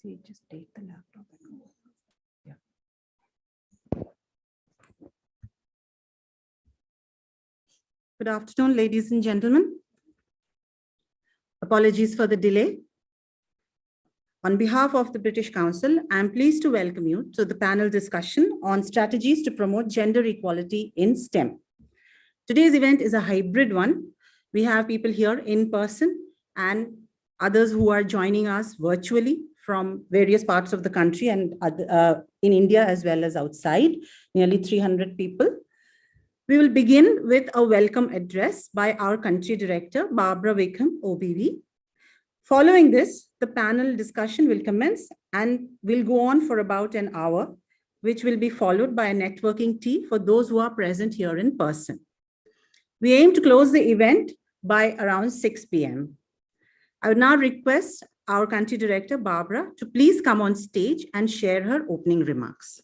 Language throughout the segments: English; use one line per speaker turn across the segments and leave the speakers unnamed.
See, just take the laptop and go. Yeah. Good afternoon, ladies and gentlemen. Apologies for the delay. On behalf of the British Council, I am pleased to welcome you to the panel discussion on strategies to promote gender equality in STEM. Today's event is a hybrid one. We have people here in person and others who are joining us virtually from various parts of the country and in India as well as outside, nearly 300 people. We will begin with a welcome address by our country director, Barbara Wickham, OBV. Following this, the panel discussion will commence and will go on for about an hour, which will be followed by a networking tea for those who are present here in person. We aim to close the event by around 6 p.m. I would now request our country director, Barbara, to please come on stage and share her opening remarks.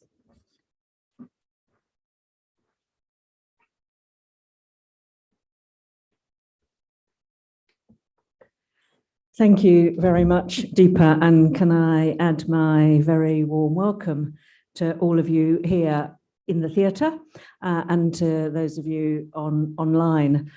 Thank you very much, Deepa, and can I add my very warm welcome to all of you here in the theatre and to those of you online.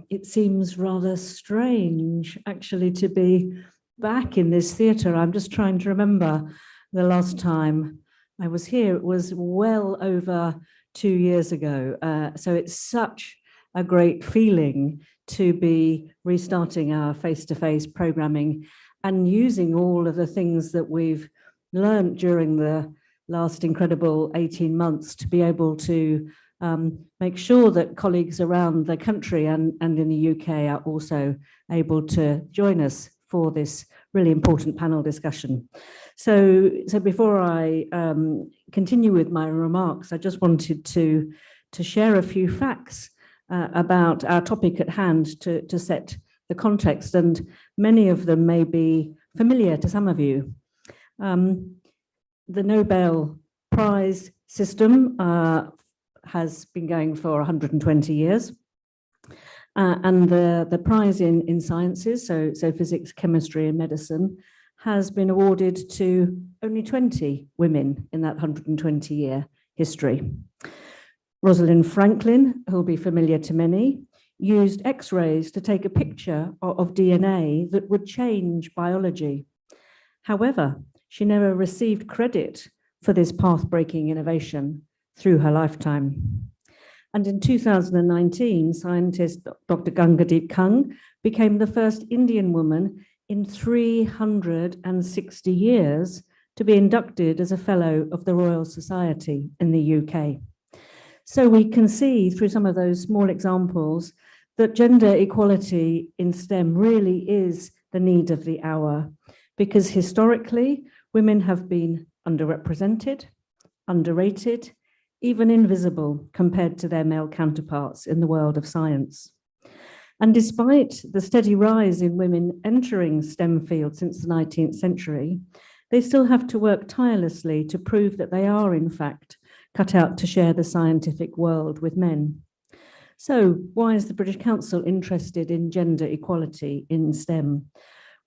It seems rather strange, actually, to be back in this theatre. I'm just trying to remember the last time I was here. It was well over 2 years ago. So it's such a great feeling to be restarting our face-to-face programming and using all of the things that we've learned during the last incredible 18 months to be able to make sure that colleagues around the country and in the UK are also able to join us for this really important panel discussion. So before I continue with my remarks, I just wanted to share a few facts about our topic at hand to set the context, and many of them may be familiar to some of you. The Nobel Prize system has been going for 120 years. And the prize in sciences, so physics, chemistry, and medicine, has been awarded to only 20 women in that 120-year history. Rosalind Franklin, who will be familiar to many, used X-rays to take a picture of DNA that would change biology. However, she never received credit for this path-breaking innovation through her lifetime. And in 2019, scientist Dr. Gangadeep Kang became the first Indian woman in 360 years to be inducted as a Fellow of the Royal Society in the UK. So we can see through some of those small examples that gender equality in STEM really is the need of the hour, because historically women have been underrepresented, underrated, even invisible compared to their male counterparts in the world of science. And despite the steady rise in women entering STEM fields since the 19th century, they still have to work tirelessly to prove that they are, in fact, cut out to share the scientific world with men. So why is the British Council interested in gender equality in STEM?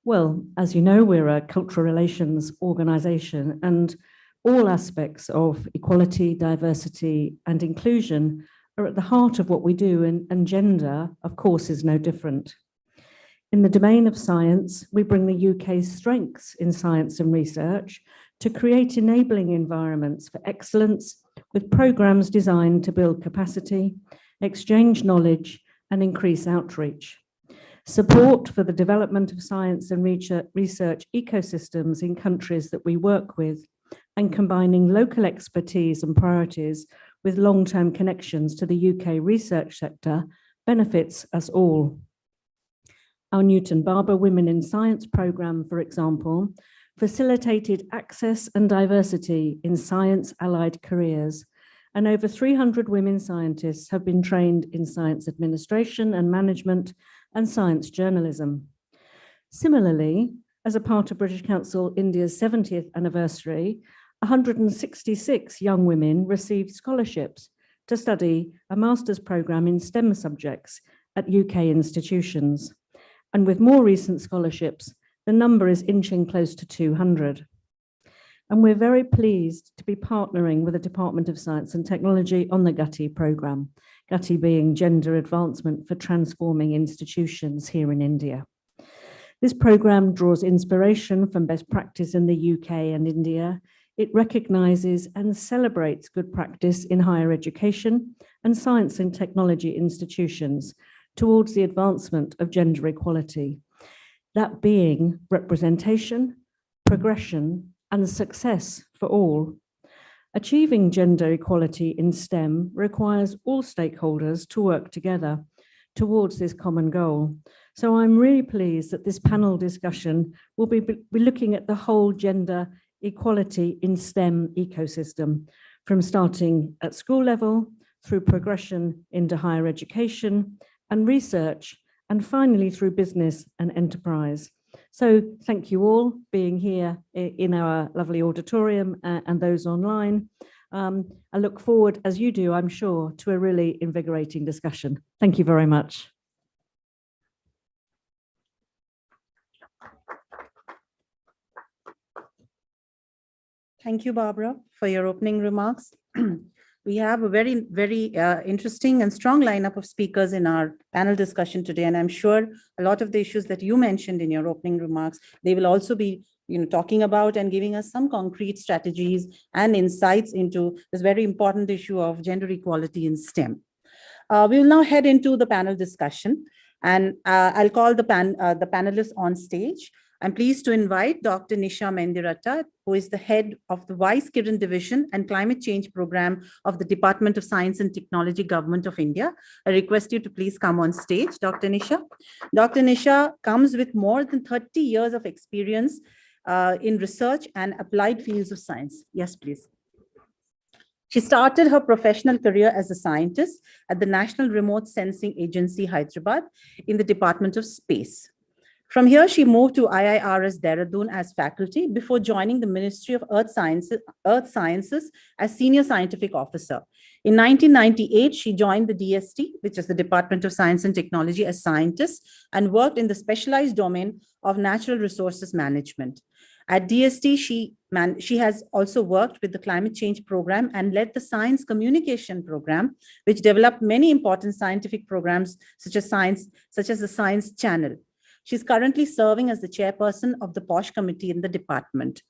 Well, as you know, we're a cultural relations organisation, and all aspects of equality, diversity, and inclusion are at the heart of what we do, and gender, of course, is no different. In the domain of science, we bring the UK's strengths in science and research to create enabling environments for excellence with programmes designed to build capacity, exchange knowledge, and increase outreach. Support for the development of science and research ecosystems in countries that we work with, and combining local expertise and priorities with long-term connections to the UK research sector benefits us all. Our Newton Barber Women in Science programme, for example, facilitated access and diversity in science-allied careers, and over 300 women scientists have been trained in science administration and management and science journalism. Similarly, as a part of British Council India's 70th anniversary, 166 young women received scholarships to study a master's programme in STEM subjects at UK institutions. And with more recent scholarships, the number is inching close to 200. And we're very pleased to be partnering with the Department of Science and Technology on the GUTI programme, GUTI being Gender Advancement for Transforming Institutions here in India. This programme draws inspiration from best practice in the UK and India. It recognises and celebrates good practice in higher education and science and technology institutions towards the advancement of gender equality, that being representation, progression, and success for all. Achieving gender equality in STEM requires all stakeholders to work together towards this common goal. So I'm really pleased that this panel discussion will be looking at the whole gender equality in STEM ecosystem, from starting at school level through progression into higher education and research, and finally through business and enterprise. So thank you all being here in our lovely auditorium and those online. I look forward, as you do, I'm sure, to a really invigorating discussion. Thank you very much.
Thank you, Barbara, for your opening remarks. We have a very, very interesting and strong lineup of speakers in our panel discussion today. And I'm sure a lot of the issues that you mentioned in your opening remarks, they will also be talking about and giving us some concrete strategies and insights into this very important issue of gender equality in STEM. We will now head into the panel discussion, and I'll call the panelists on stage. I'm pleased to invite Dr. Nisha Mendiratta, who is the head of the Vice Kiran Division and Climate Change Program of the Department of Science and Technology, Government of India. I request you to please come on stage, Dr. Nisha. Dr. Nisha comes with more than 30 years of experience in research and applied fields of science. Yes, please. She started her professional career as a scientist at the National Remote Sensing Agency, Hyderabad, in the Department of Space. From here, she moved to IIRS Dehradun as faculty before joining the Ministry of Earth Sciences as Senior Scientific Officer. In 1998, she joined the DST, which is the Department of Science and Technology, as scientist and worked in the specialized domain of natural resources management. At DST, she has also worked with the climate change program and led the science communication program, which developed many important scientific programs such as the Science Channel. She's currently serving as the chairperson of the POSH committee in the department.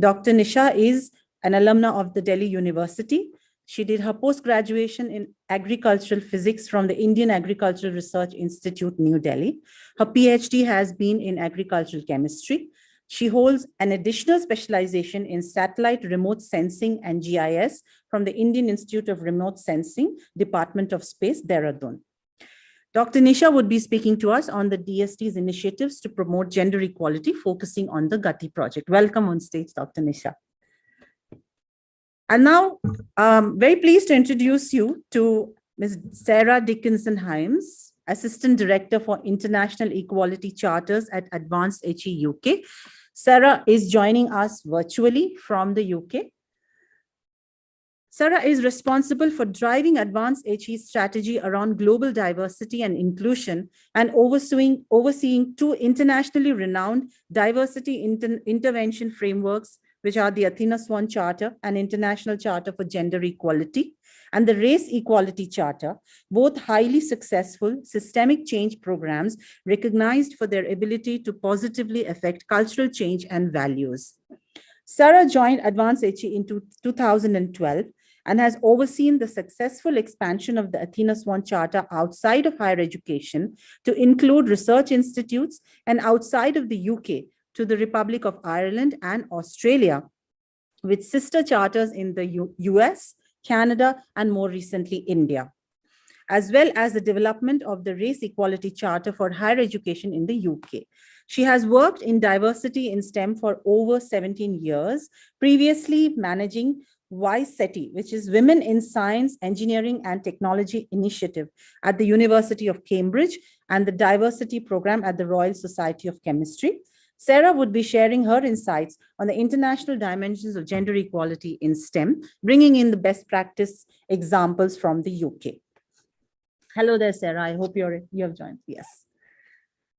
Dr. Nisha is an alumna of the Delhi University. She did her post-graduation in agricultural physics from the Indian Agricultural Research Institute, New Delhi. Her PhD has been in agricultural chemistry. She holds an additional specialization in satellite remote sensing and GIS from the Indian Institute of Remote Sensing, Department of Space, Dehradun. Dr. Nisha would be speaking to us on the DST's initiatives to promote gender equality, focusing on the Gati project. Welcome on stage, Dr. Nisha. And now, very pleased to introduce you to Ms. Sarah Dickinson-Hyams, Assistant Director for International Equality Charters at Advanced HE UK. Sarah is joining us virtually from the UK. Sarah is responsible for driving Advanced HE's strategy around global diversity and inclusion and overseeing two internationally renowned diversity intervention frameworks, which are the Athena Swan Charter and International Charter for Gender Equality, and the Race Equality Charter, both highly successful systemic change programs recognized for their ability to positively affect cultural change and values. Sarah joined Advanced HE in 2012 and has overseen the successful expansion of the Athena Swan Charter outside of higher education to include research institutes and outside of the UK to the Republic of Ireland and Australia, with sister charters in the US, Canada, and more recently, India, as well as the development of the Race Equality Charter for higher education in the UK. She has worked in diversity in STEM for over 17 years, previously managing WISETI, which is Women in Science, Engineering and Technology Initiative at the University of Cambridge, and the Diversity Program at the Royal Society of Chemistry. Sarah would be sharing her insights on the international dimensions of gender equality in STEM, bringing in the best practice examples from the UK. Hello there, Sarah. I hope you have joined. Yes.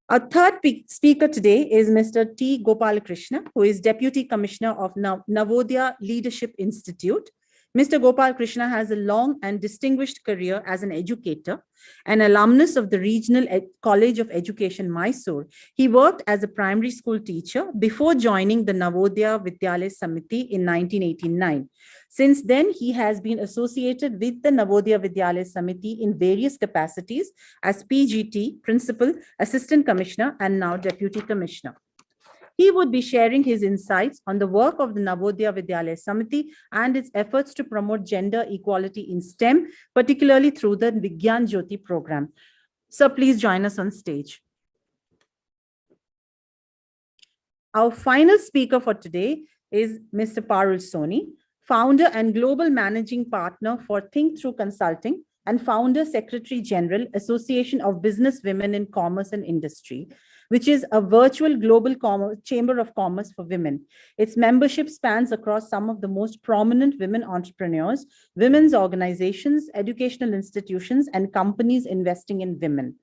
Our third speaker today is Mr. T. Gopalakrishna, who is Deputy Commissioner of Navodaya Leadership Institute. Mr. Gopalakrishna has a long and distinguished career as an educator, an alumnus of the Regional College of Education, Mysore. He worked as a primary school teacher before joining the Navodaya Vidyalaya Samiti in 1989. Since then, he has been associated with the Navodaya Vidyalaya Samiti in various capacities as PGT, Principal, Assistant Commissioner, and now Deputy Commissioner. He would be sharing his insights on the work of the Navodaya Vidyalaya Samiti and its efforts to promote gender equality in STEM, particularly through the Vigyan Jyoti program. So please join us on stage. Our final speaker for today is Mr. Parul Soni, founder and global managing partner for Think Through Consulting and founder Secretary General, Association of Business Women in Commerce and Industry, which is a virtual global chamber of commerce for women. Its membership spans across some of the most prominent women entrepreneurs, women's organizations, educational institutions, and companies investing in women.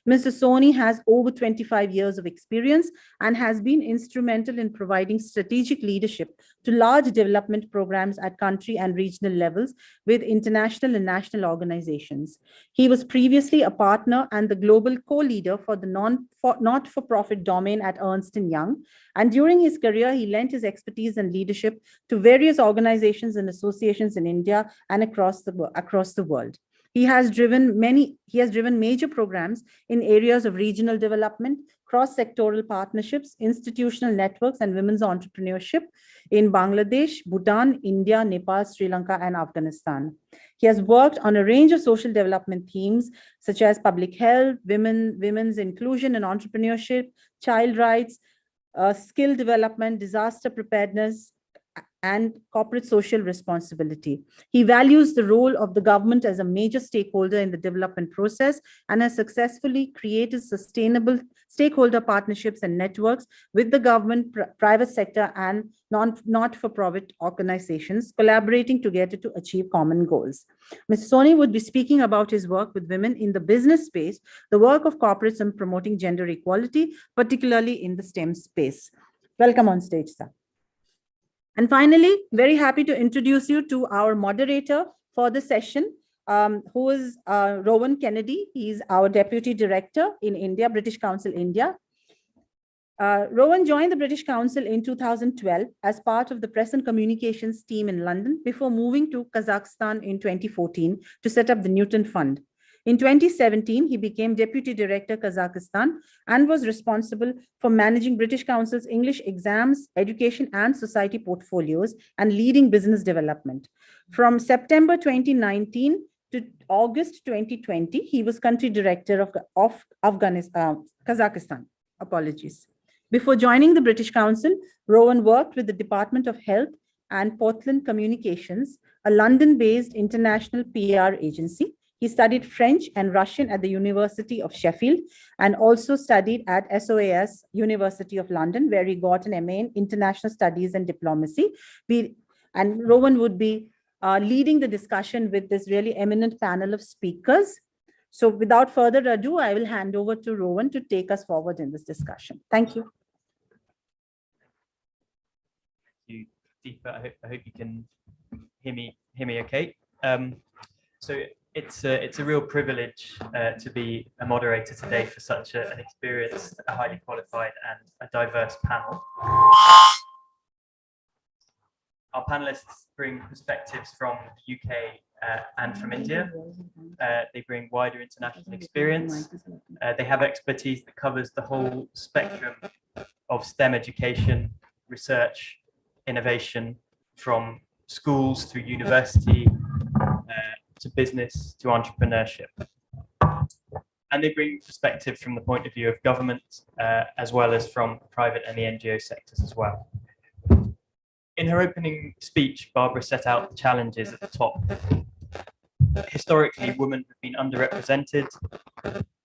Mr. Soni has over 25 years of experience and has been instrumental in providing strategic leadership to large development programs at country and regional levels with international and national organizations. He was previously a partner and the global co-leader for the not-for-profit domain at Ernst & Young. And during his career, he lent his expertise and leadership to various organizations and associations in India and across the world. He has driven major programs in areas of regional development, cross-sectoral partnerships, institutional networks, and women's entrepreneurship in Bangladesh, Bhutan, India, Nepal, Sri Lanka, and Afghanistan. He has worked on a range of social development themes, such as public health, women's inclusion and entrepreneurship, child rights, skill development, disaster preparedness, and corporate social responsibility. He values the role of the government as a major stakeholder in the development process and has successfully created sustainable stakeholder partnerships and networks with the government, private sector, and not-for-profit organizations collaborating together to achieve common goals. Mr. Soni would be speaking about his work with women in the business space, the work of corporates in promoting gender equality, particularly in the STEM space. Welcome on stage, sir. And finally, very happy to introduce you to our moderator for the session, who is Rowan Kennedy. He's our Deputy Director in India, British Council India. Rowan joined the British Council in 2012 as part of the press and communications team in London before moving to Kazakhstan in 2014 to set up the Newton Fund. In 2017, he became Deputy Director Kazakhstan and was responsible for managing British Council's English exams, education and society portfolios and leading business development. From September 2019 to August 2020, he was Country Director of Kazakhstan. Apologies. Before joining the British Council, Rowan worked with the Department of Health and Portland Communications, a London-based international PR agency. He studied French and Russian at the University of Sheffield and also studied at SOAS, University of London, where he got an MA in International Studies and Diplomacy. And Rowan would be leading the discussion with this really eminent panel of speakers. So without further ado, I will hand over to Rowan to take us forward in this discussion. Thank you.
Thank you, Deepa. I hope you can hear me okay. So it's a real privilege to be a moderator today for such an experienced, a highly qualified and a diverse panel. Our panelists bring perspectives from the UK and from India. They bring wider international experience. They have expertise that covers the whole spectrum of STEM education, research, innovation, from schools through university, to business, to entrepreneurship. And they bring perspective from the point of view of government, as well as from private and the NGO sectors as well. In her opening speech, Barbara set out the challenges at the top. Historically, women have been underrepresented,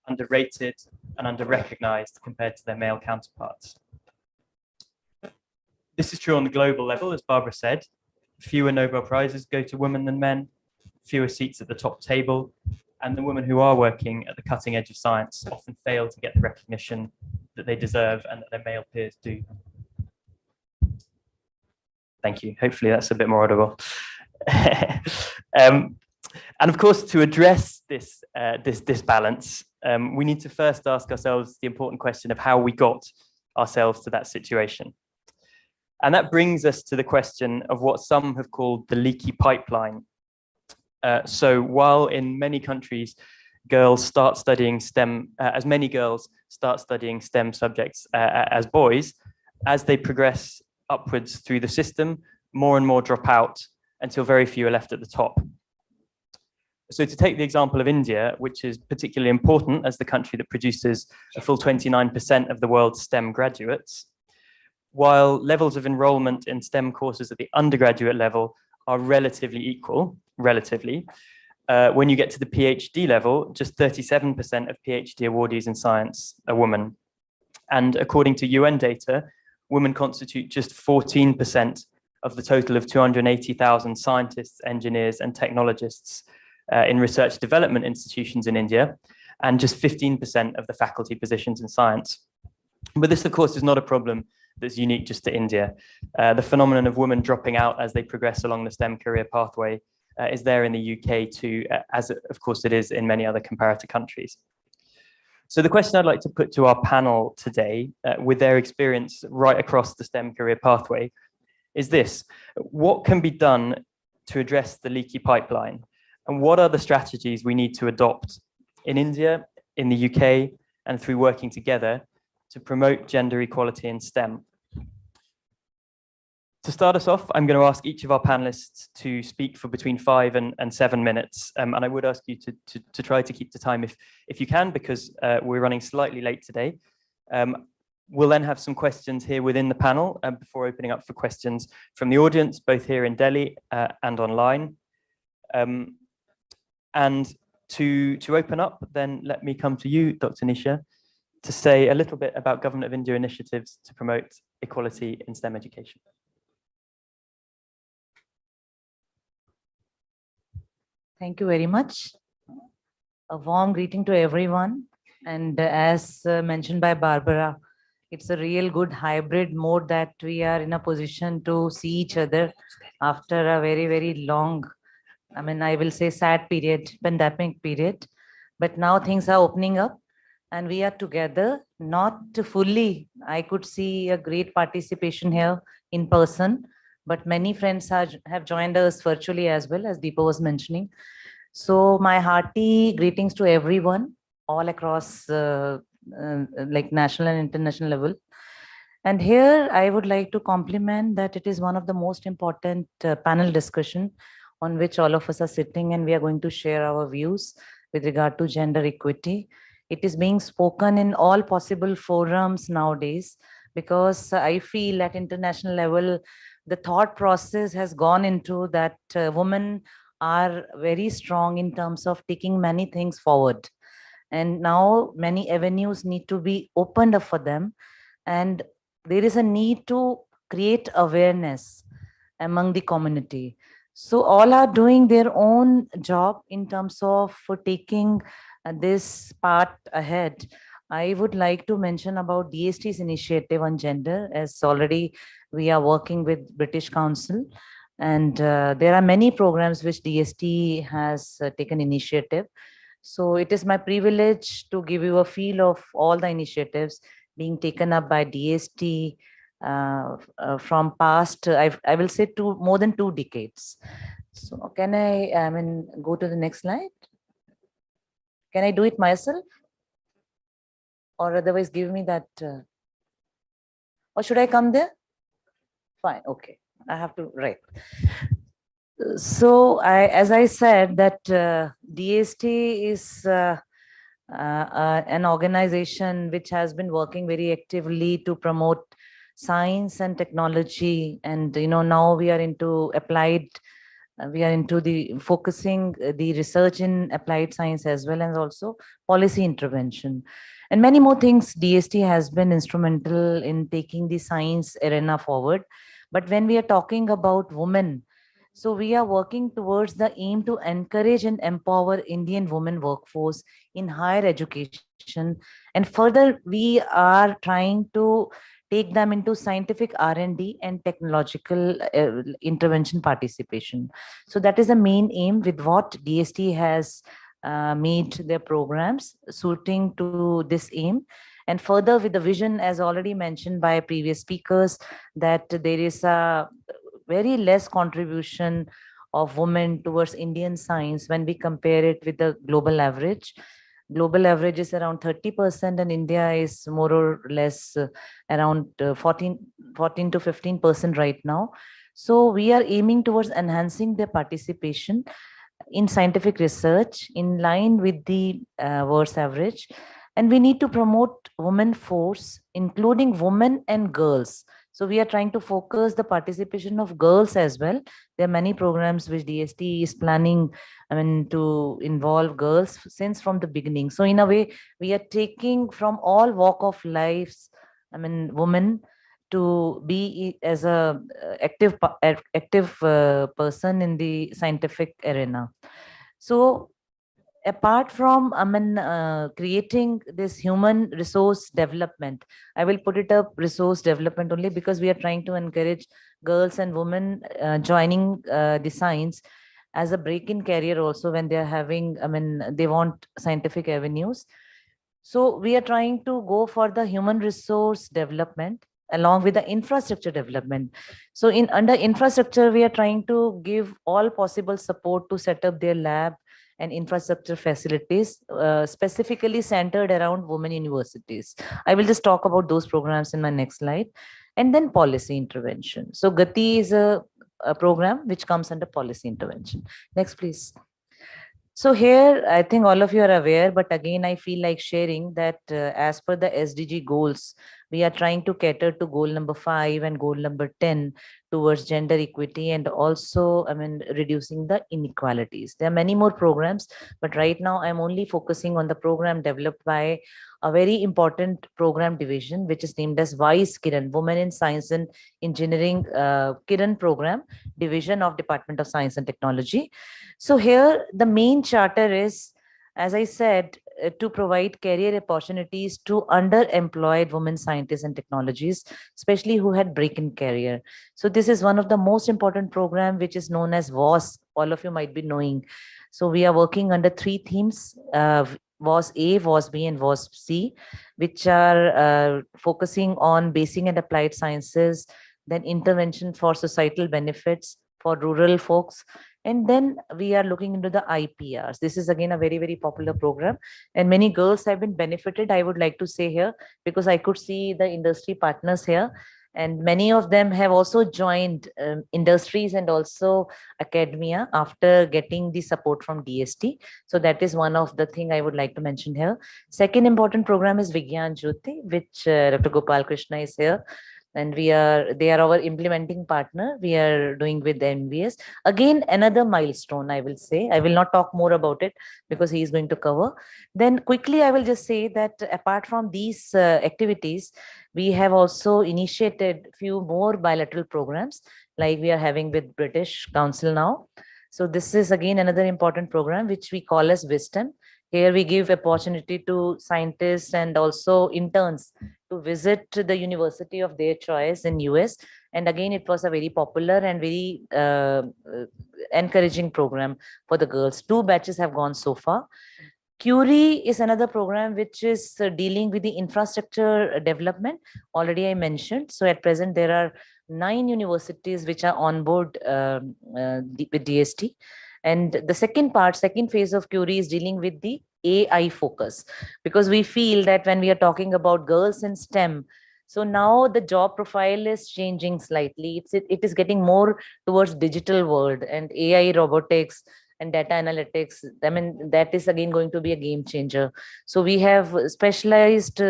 underrated, and under-recognized compared to their male counterparts. This is true on the global level, as Barbara said. Fewer Nobel Prizes go to women than men, fewer seats at the top table, and the women who are working at the cutting edge of science often fail to get the recognition that they deserve and that their male peers do. Thank you. Hopefully that's a bit more audible. And of course, to address this balance, we need to first ask ourselves the important question of how we got ourselves to that situation. And that brings us to the question of what some have called the leaky pipeline. So while in many countries, girls start studying STEM, as many girls start studying STEM subjects as boys, as they progress upwards through the system, more and more drop out until very few are left at the top. So to take the example of India, which is particularly important as the country that produces a full 29% of the world's STEM graduates, while levels of enrollment in STEM courses at the undergraduate level are relatively equal, when you get to the PhD level, just 37% of PhD awardees in science are women. And according to UN data, women constitute just 14% of the total of 280,000 scientists, engineers, and technologists in research development institutions in India, and just 15% of the faculty positions in science. But this, of course, is not a problem that's unique just to India. The phenomenon of women dropping out as they progress along the STEM career pathway is there in the UK too, as of course it is in many other comparator countries. So the question I'd like to put to our panel today, with their experience right across the STEM career pathway, is this: what can be done to address the leaky pipeline? And what are the strategies we need to adopt in India, in the UK, and through working together to promote gender equality in STEM? To start us off, I'm going to ask each of our panelists to speak for between 5 and 7 minutes. And I would ask you to try to keep the time if you can, because we're running slightly late today. We'll then have some questions here within the panel before opening up for questions from the audience, both here in Delhi and online. And to open up, then let me come to you, Dr. Nisha, to say a little bit about Government of India initiatives to promote equality in STEM education.
Thank you very much. A warm greeting to everyone. And as mentioned by Barbara, it's a real good hybrid mode that we are in a position to see each other after a very, very long, I will say sad period, pandemic period. But now things are opening up. and we are together, not fully. I could see a great participation here in person, but many friends have joined us virtually as well, as Deepa was mentioning. So my hearty greetings to everyone all across like national and international level. And here I would like to compliment that it is one of the most important panel discussion on which all of us are sitting, and we are going to share our views with regard to gender equity. It is being spoken in all possible forums nowadays, because I feel at international level, the thought process has gone into that women are very strong in terms of taking many things forward. And now many avenues need to be opened up for them. And there is a need to create awareness among the community. So all are doing their own job in terms of taking this part ahead. I would like to mention about DST's initiative on gender, as already we are working with British Council. And there are many programs which DST has taken initiative. So it is my privilege to give you a feel of all the initiatives being taken up by DST from past, I will say more than 2 decades. So can I mean, go to the next slide? Can I do it myself? Or otherwise give me that, or should I come there? Fine, okay, I have to write. So as I said, that DST is an organization which has been working very actively to promote science and technology. And, now we are into applied, we are into the focusing the research in applied science as well, as also policy intervention. And many more things DST has been instrumental in taking the science arena forward. But when we are talking about women, so we are working towards the aim to encourage and empower Indian women workforce in higher education. And further, we are trying to take them into scientific R&D and technological intervention participation. So that is the main aim with what DST has made their programs suiting to this aim. And further, with the vision, as already mentioned by previous speakers, that there is a very less contribution of women towards Indian science when we compare it with the global average. Global average is around 30%, and India is more or less around 14 to 15% right now. So we are aiming towards enhancing their participation in scientific research in line with the world's average. And we need to promote women force, including women and girls. So we are trying to focus the participation of girls as well. There are many programs which DST is planning, to involve girls since from the beginning. So in a way, we are taking from all walk of lives, women to be as a active person in the scientific arena. So apart from creating this human resource development, I will put it up resource development only, because we are trying to encourage girls and women joining the science as a break-in career also, when they are having, they want scientific avenues. So we are trying to go for the human resource development along with the infrastructure development. So under infrastructure, we are trying to give all possible support to set up their lab and infrastructure facilities, specifically centered around women universities. I will just talk about those programs in my next slide. And then policy intervention. So Gati is a program which comes under policy intervention. Next, please. So here, I think all of you are aware, but again, I feel like sharing that as per the SDG goals, we are trying to cater to goal number 5 and goal number 10 towards gender equity, and also, reducing the inequalities. There are many more programs, but right now I'm only focusing on the program developed by a very important program division, which is named as WISE Kiran, Women in Science and Engineering Kiran Program Division of Department of Science and Technology. So here the main charter is, as I said, to provide career opportunities to underemployed women scientists and technologists, especially who had break-in career. So this is one of the most important program, which is known as WAS. All of you might be knowing. So we are working under 3 themes. WAS A, WAS B, and WAS C, which are focusing on basic and applied sciences, then intervention for societal benefits for rural folks. And then we are looking into the IPRs. This is again a very, very popular program, and many girls have been benefited, I would like to say here, because I could see the industry partners here. And many of them have also joined industries and also academia after getting the support from DST. So that is one of the thing I would like to mention here. Second important program is Vigyan Jyoti, which Dr. Gopal Krishna is here. And they are our implementing partner. We are doing with the MVS. Again, another milestone, I will say. I will not talk more about it because he is going to cover. Then quickly, I will just say that apart from these activities, we have also initiated few more bilateral programs, like we are having with British Council now. So this is again another important program which we call as Wisdom. Here we give opportunity to scientists and also interns to visit the university of their choice in US. And again, it was a very popular and very encouraging program for the girls. 2 batches have gone so far. Curie is another program which is dealing with the infrastructure development. Already I mentioned. So at present, there are 9 universities which are on board with DST. And the second phase of Curie is dealing with the AI focus, because we feel that when we are talking about girls in STEM, so now the job profile is changing slightly. It is getting more towards digital world and AI, robotics, and data analytics. I mean, that is again going to be a game changer. So we have specialized,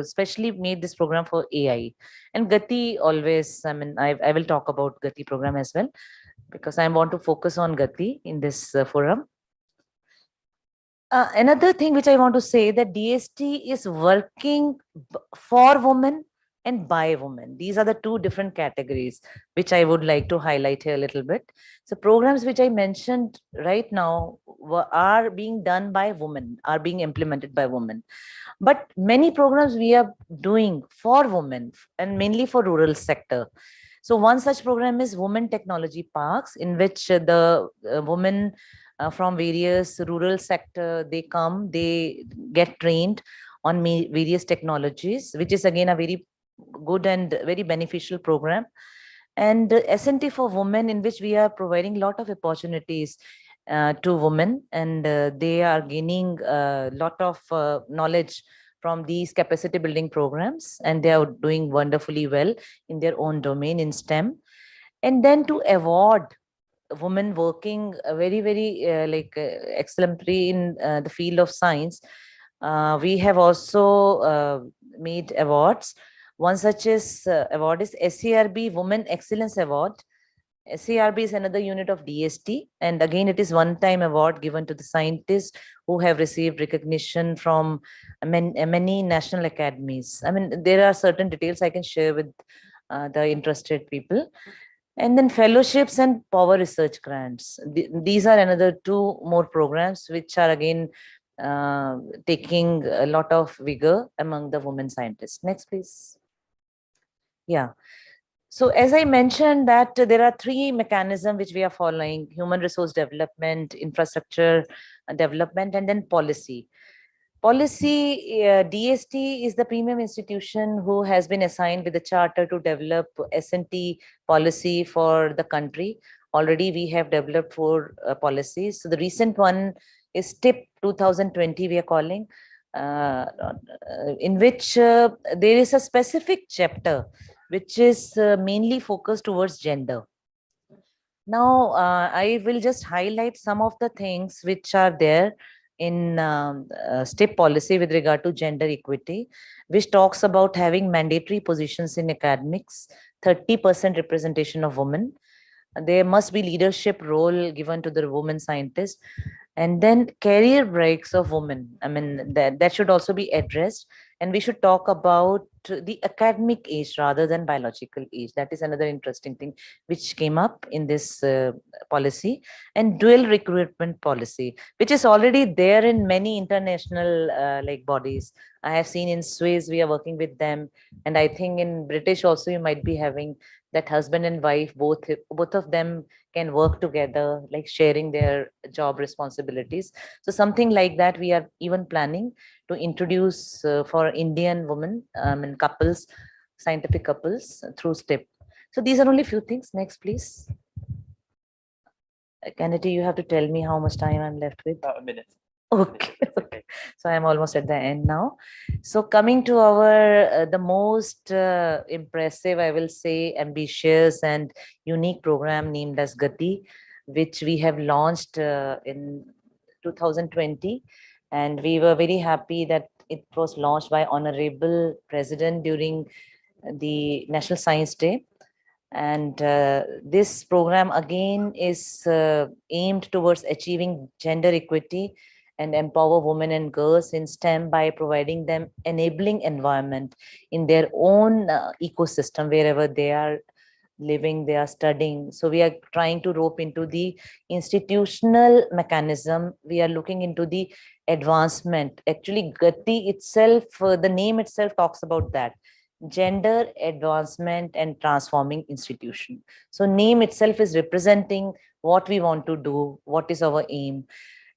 specially made this program for AI. And Gati always, I mean, I will talk about Gati program as well, because I want to focus on Gati in this forum. Another thing which I want to say, that DST is working for women and by women. These are the 2 different categories which I would like to highlight here a little bit. So programs which I mentioned right now are being done by women, are being implemented by women. But many programs we are doing for women and mainly for rural sector. So one such program is Women Technology Parks, in which the women from various rural sector, they get trained on various technologies, which is again a very good and very beneficial program. And S&T for Women, in which we are providing a lot of opportunities to women, and they are gaining a lot of knowledge from these capacity building programs, and they are doing wonderfully well in their own domain in STEM. And then to award women working very, very exemplary in the field of science, we have also made awards. One such award is SCRB Women Excellence Award. SCRB is another unit of DST, and again it is one-time award given to the scientists who have received recognition from many national academies. I mean, there are certain details I can share with the interested people. And then fellowships and power research grants. These are another 2 more programs which are again taking a lot of vigor among the women scientists. Next, please. Yeah. So as I mentioned that there are 3 mechanisms which we are following: human resource development, infrastructure development, and then policy. Policy, DST is the premium institution who has been assigned with the charter to develop S&T policy for the country. Already we have developed 4 policies. So the recent one is TIP 2020, we are calling, in which there is a specific chapter which is mainly focused towards gender. Now, I will just highlight some of the things which are there in STIP policy with regard to gender equity, which talks about having mandatory positions in academics, 30% representation of women. There must be leadership role given to the women scientists, and then career breaks of women. I mean, that should also be addressed, and we should talk about the academic age rather than biological age. That is another interesting thing which came up in this policy. And dual recruitment policy, which is already there in many international bodies. I have seen in Swiss, we are working with them, and I think in British also you might be having that husband and wife, both of them can work together, like sharing their job responsibilities. So something like that we are even planning to introduce for Indian women and couples, scientific couples through STEP. So these are only few things. Next, please. Kennedy, you have to tell me how much time I'm left with.
About a minute.
Okay. Okay. So I'm almost at the end now. So coming to our the most impressive, I will say, ambitious and unique program named as Gati, which we have launched in 2020, and we were very happy that it was launched by Honorable President during the National Science Day. And this program again is aimed towards achieving gender equity and empower women and girls in STEM by providing them enabling environment in their own ecosystem wherever they are living, they are studying. So we are trying to rope into the institutional mechanism. We are looking into the advancement. Actually, Gati itself, the name itself talks about that. Gender advancement and transforming institution. So name itself is representing what we want to do, what is our aim.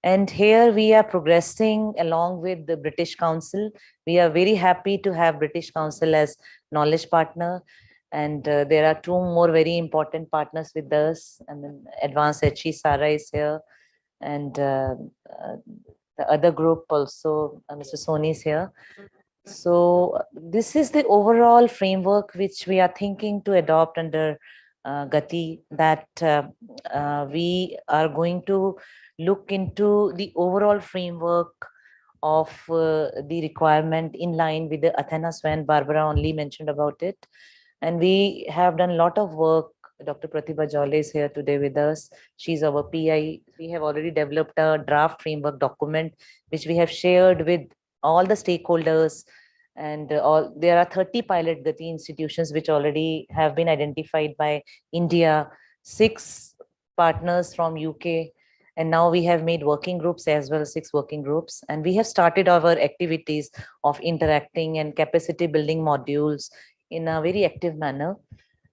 And here we are progressing along with the British Council. We are very happy to have British Council as knowledge partner. And there are two more very important partners with us. And then Advanced HE Sara is here. And the other group also, Mr. Soni is here. So this is the overall framework which we are thinking to adopt under Gati, that we are going to look into the overall framework of the requirement in line with the Athena Swan. Barbara only mentioned about it. And we have done a lot of work. Dr. Pratibha Jole is here today with us. She's our PI. We have already developed a draft framework document, which we have shared with all the stakeholders, and there are 30 pilot Gati institutions which already have been identified by India, 6 partners from UK, and now we have made working groups as well, 6 working groups, and we have started our activities of interacting and capacity building modules in a very active manner.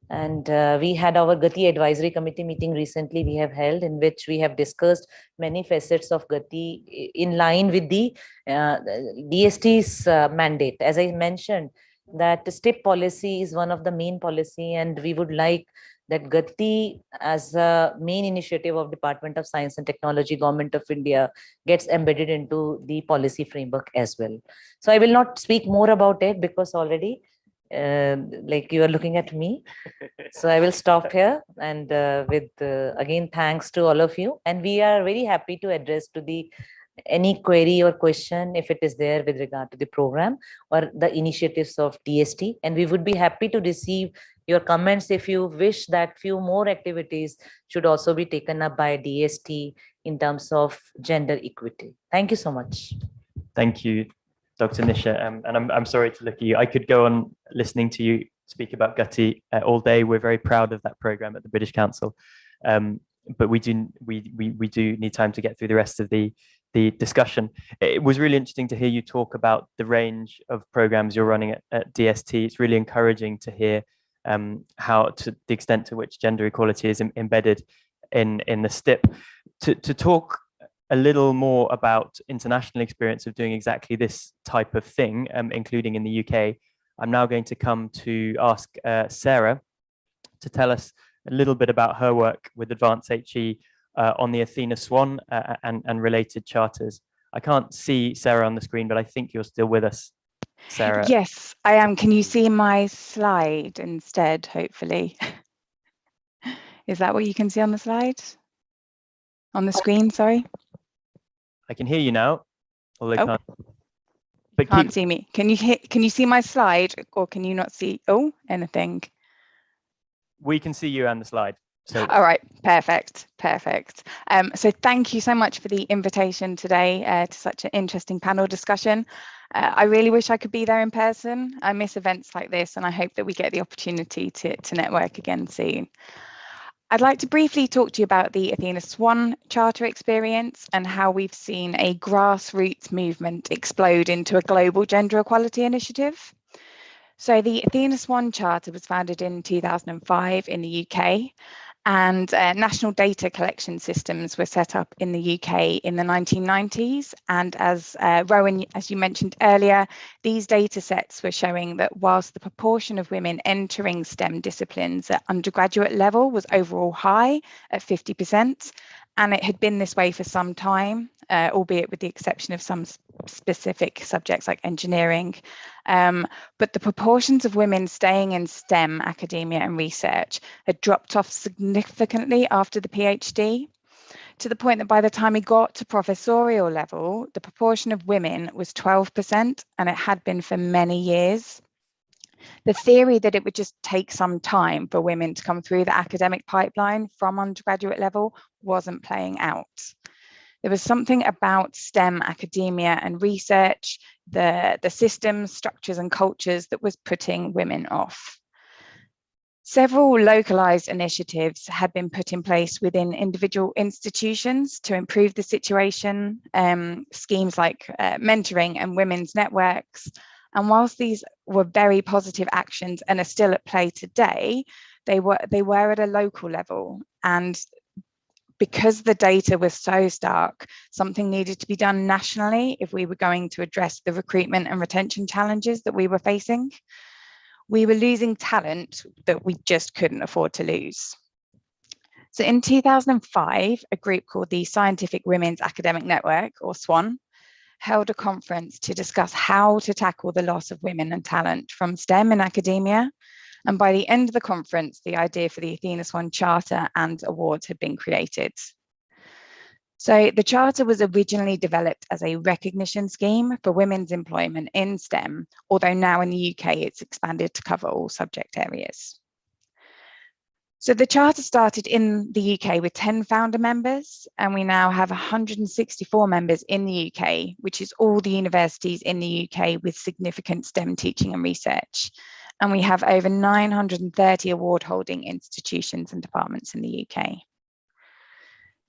And we had our Gati Advisory Committee meeting recently we have held, in which we have discussed many facets of Gati in line with the DST's mandate. As I mentioned, that STEP policy is one of the main policy, and we would like that Gati as a main initiative of Department of Science and Technology, Government of India, gets embedded into the policy framework as well. So I will not speak more about it because already like you are looking at me. So I will stop here, and with again thanks to all of you, and we are very happy to address to the any query or question if it is there with regard to the program or the initiatives of DST, and we would be happy to receive your comments if you wish that few more activities should also be taken up by DST in terms of gender equity. Thank you so much.
Thank you, Dr. Nisha, and I'm sorry to look at you. I could go on listening to you speak about Gati all day. We're very proud of that program at the British Council, but we do need time to get through the rest of the discussion. It was really interesting to hear you talk about the range of programs you're running at DST. It's really encouraging to hear how, to the extent to which gender equality is embedded in the STIP. To talk a little more about international experience of doing exactly this type of thing, including in the UK, I'm now going to come to ask Sarah to tell us a little bit about her work with Advanced HE on the Athena Swan and related charters. I can't see Sarah on the screen, but I think you're still with us, Sarah.
Yes, I am. Can you see my slide instead, hopefully? Is that what you can see on the slide? On the screen, sorry?
I can hear you now.
Oh. Can't see me. Can you see my slide, or can you not see anything?
We can see you and the slide. So
all right, perfect. So thank you so much for the invitation today to such an interesting panel discussion. I really wish I could be there in person. I miss events like this, and I hope that we get the opportunity to network again soon. I'd like to briefly talk to you about the Athena Swan Charter experience and how we've seen a grassroots movement explode into a global gender equality initiative. So the Athena Swan Charter was founded in 2005 in the UK, and national data collection systems were set up in the UK in the 1990s. And as Rowan, as you mentioned earlier, these data sets were showing that whilst the proportion of women entering STEM disciplines at undergraduate level was overall high at 50%, and it had been this way for some time, albeit with the exception of some specific subjects like engineering. But the proportions of women staying in STEM academia and research had dropped off significantly after the PhD, to the point that by the time we got to professorial level, the proportion of women was 12%, and it had been for many years. The theory that it would just take some time for women to come through the academic pipeline from undergraduate level wasn't playing out. There was something about STEM academia and research, the systems, structures, and cultures that was putting women off. Several localized initiatives had been put in place within individual institutions to improve the situation, schemes like mentoring and women's networks. And whilst these were very positive actions and are still at play today, they were at a local level. And because the data was so stark, something needed to be done nationally if we were going to address the recruitment and retention challenges that we were facing. We were losing talent that we just couldn't afford to lose. So in 2005, a group called the Scientific Women's Academic Network, or SWAN, held a conference to discuss how to tackle the loss of women and talent from STEM in academia. And by the end of the conference, the idea for the Athena Swan Charter and awards had been created. So the charter was originally developed as a recognition scheme for women's employment in STEM, although now in the UK it's expanded to cover all subject areas. So the charter started in the UK with 10 founder members, and we now have 164 members in the UK, which is all the universities in the UK with significant STEM teaching and research. And we have over 930 award-holding institutions and departments in the UK.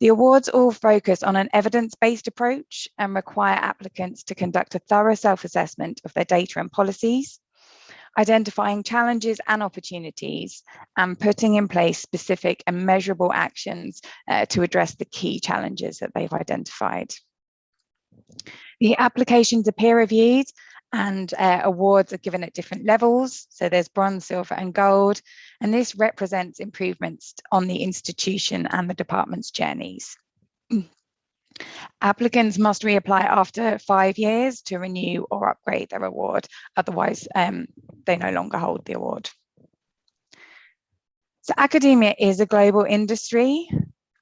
The awards all focus on an evidence-based approach and require applicants to conduct a thorough self-assessment of their data and policies, identifying challenges and opportunities, and putting in place specific and measurable actions to address the key challenges that they've identified. The applications are peer-reviewed, and awards are given at different levels. So there's bronze, silver, and gold, and this represents improvements on the institution and the department's journeys. Applicants must reapply after 5 years to renew or upgrade their award, otherwise they no longer hold the award. So academia is a global industry.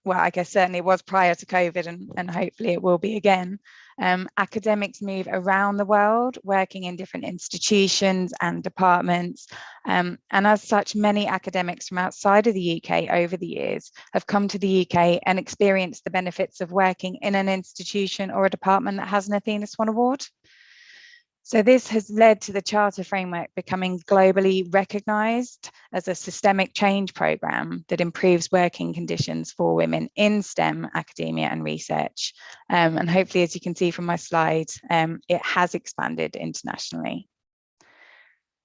Well, I guess certainly it was prior to COVID, and hopefully it will be again. Academics move around the world, working in different institutions and departments. And as such, many academics from outside of the UK over the years have come to the UK and experienced the benefits of working in an institution or a department that has an Athena Swan Award. So this has led to the Charter framework becoming globally recognised as a systemic change programme that improves working conditions for women in STEM academia and research. And hopefully, as you can see from my slide, it has expanded internationally.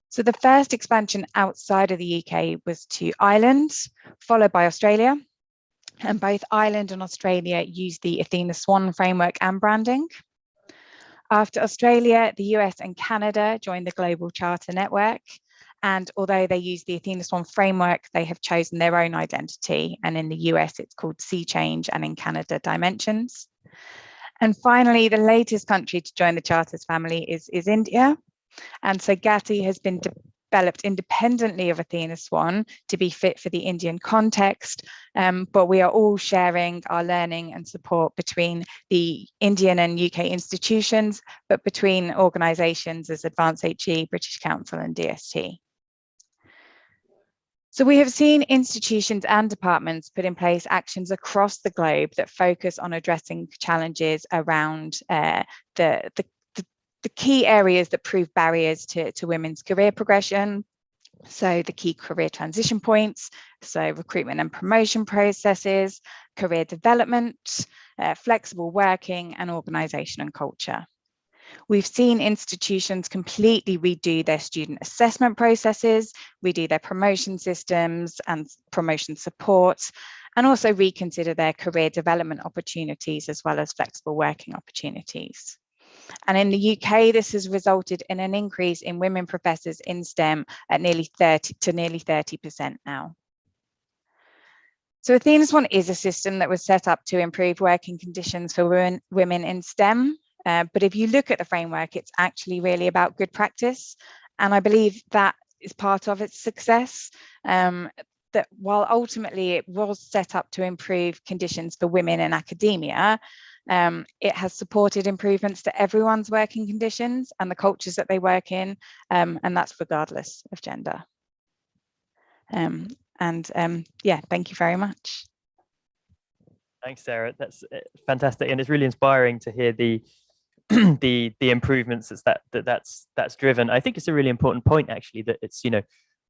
So the first expansion outside of the UK was to Ireland, followed by Australia. And both Ireland and Australia use the Athena Swan framework and branding. After Australia, the US and Canada joined the Global Charter Network. And although they use the Athena Swan framework, they have chosen their own identity. And in the US, it's called Sea Change, and in Canada, Dimensions. And finally, the latest country to join the Charters family is India. And so GATI has been developed independently of Athena Swan to be fit for the Indian context, but we are all sharing our learning and support between the Indian and UK institutions, but between organisations as Advanced HE, British Council and DST. So we have seen institutions and departments put in place actions across the globe that focus on addressing challenges around the key areas that prove barriers to women's career progression. So the key career transition points, so recruitment and promotion processes, career development, flexible working, and organisation and culture. We've seen institutions completely redo their student assessment processes, redo their promotion systems and promotion support, and also reconsider their career development opportunities as well as flexible working opportunities. And in the UK, this has resulted in an increase in women professors in STEM at nearly 30% now. So Athena's One is a system that was set up to improve working conditions for women in STEM. But if you look at the framework, it's actually really about good practice. And I believe that is part of its success. That while ultimately it was set up to improve conditions for women in academia, it has supported improvements to everyone's working conditions and the cultures that they work in, and that's regardless of gender. Yeah, thank you very much.
Thanks, Sarah. That's fantastic, and it's really inspiring to hear the the improvements that's driven. I think it's a really important point, actually, that it's,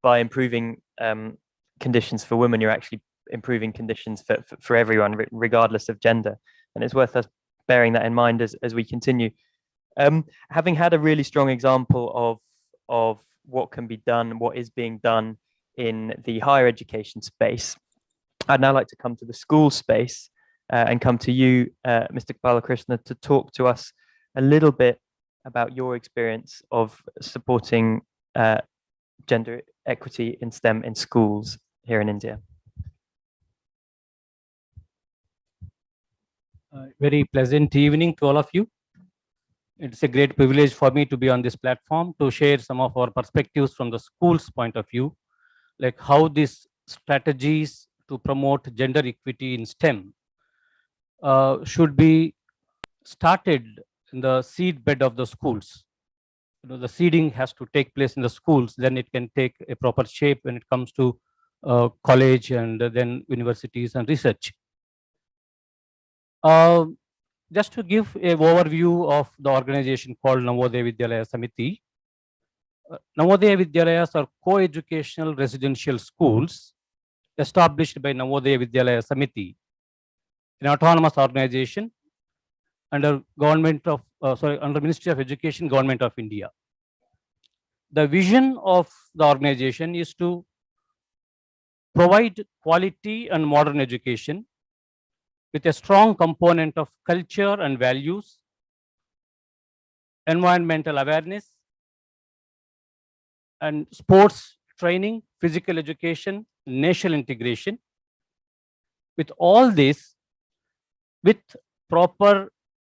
by improving conditions for women, you're actually improving conditions for everyone, regardless of gender. And it's worth us bearing that in mind as we continue. Having had a really strong example of what can be done, what is being done in the higher education space, I'd now like to come to the school space and come to you, Mr. Balakrishna, to talk to us a little bit about your experience of supporting gender equity in STEM in schools here in India.
Very pleasant evening to all of you. It's a great privilege for me to be on this platform to share some of our perspectives from the school's point of view, like how these strategies to promote gender equity in STEM should be started in the seed bed of the schools. The seeding has to take place in the schools, then it can take a proper shape when it comes to college and then universities and research. Just to give an overview of the organization called Navodaya Vidyalaya Samiti. Navodaya Vidyalayas are co-educational residential schools established by Navodaya Vidyalaya Samiti, an autonomous organization under under Ministry of Education, Government of India. The vision of the organization is to provide quality and modern education with a strong component of culture and values, environmental awareness, and sports training, physical education, national integration. With all this, with proper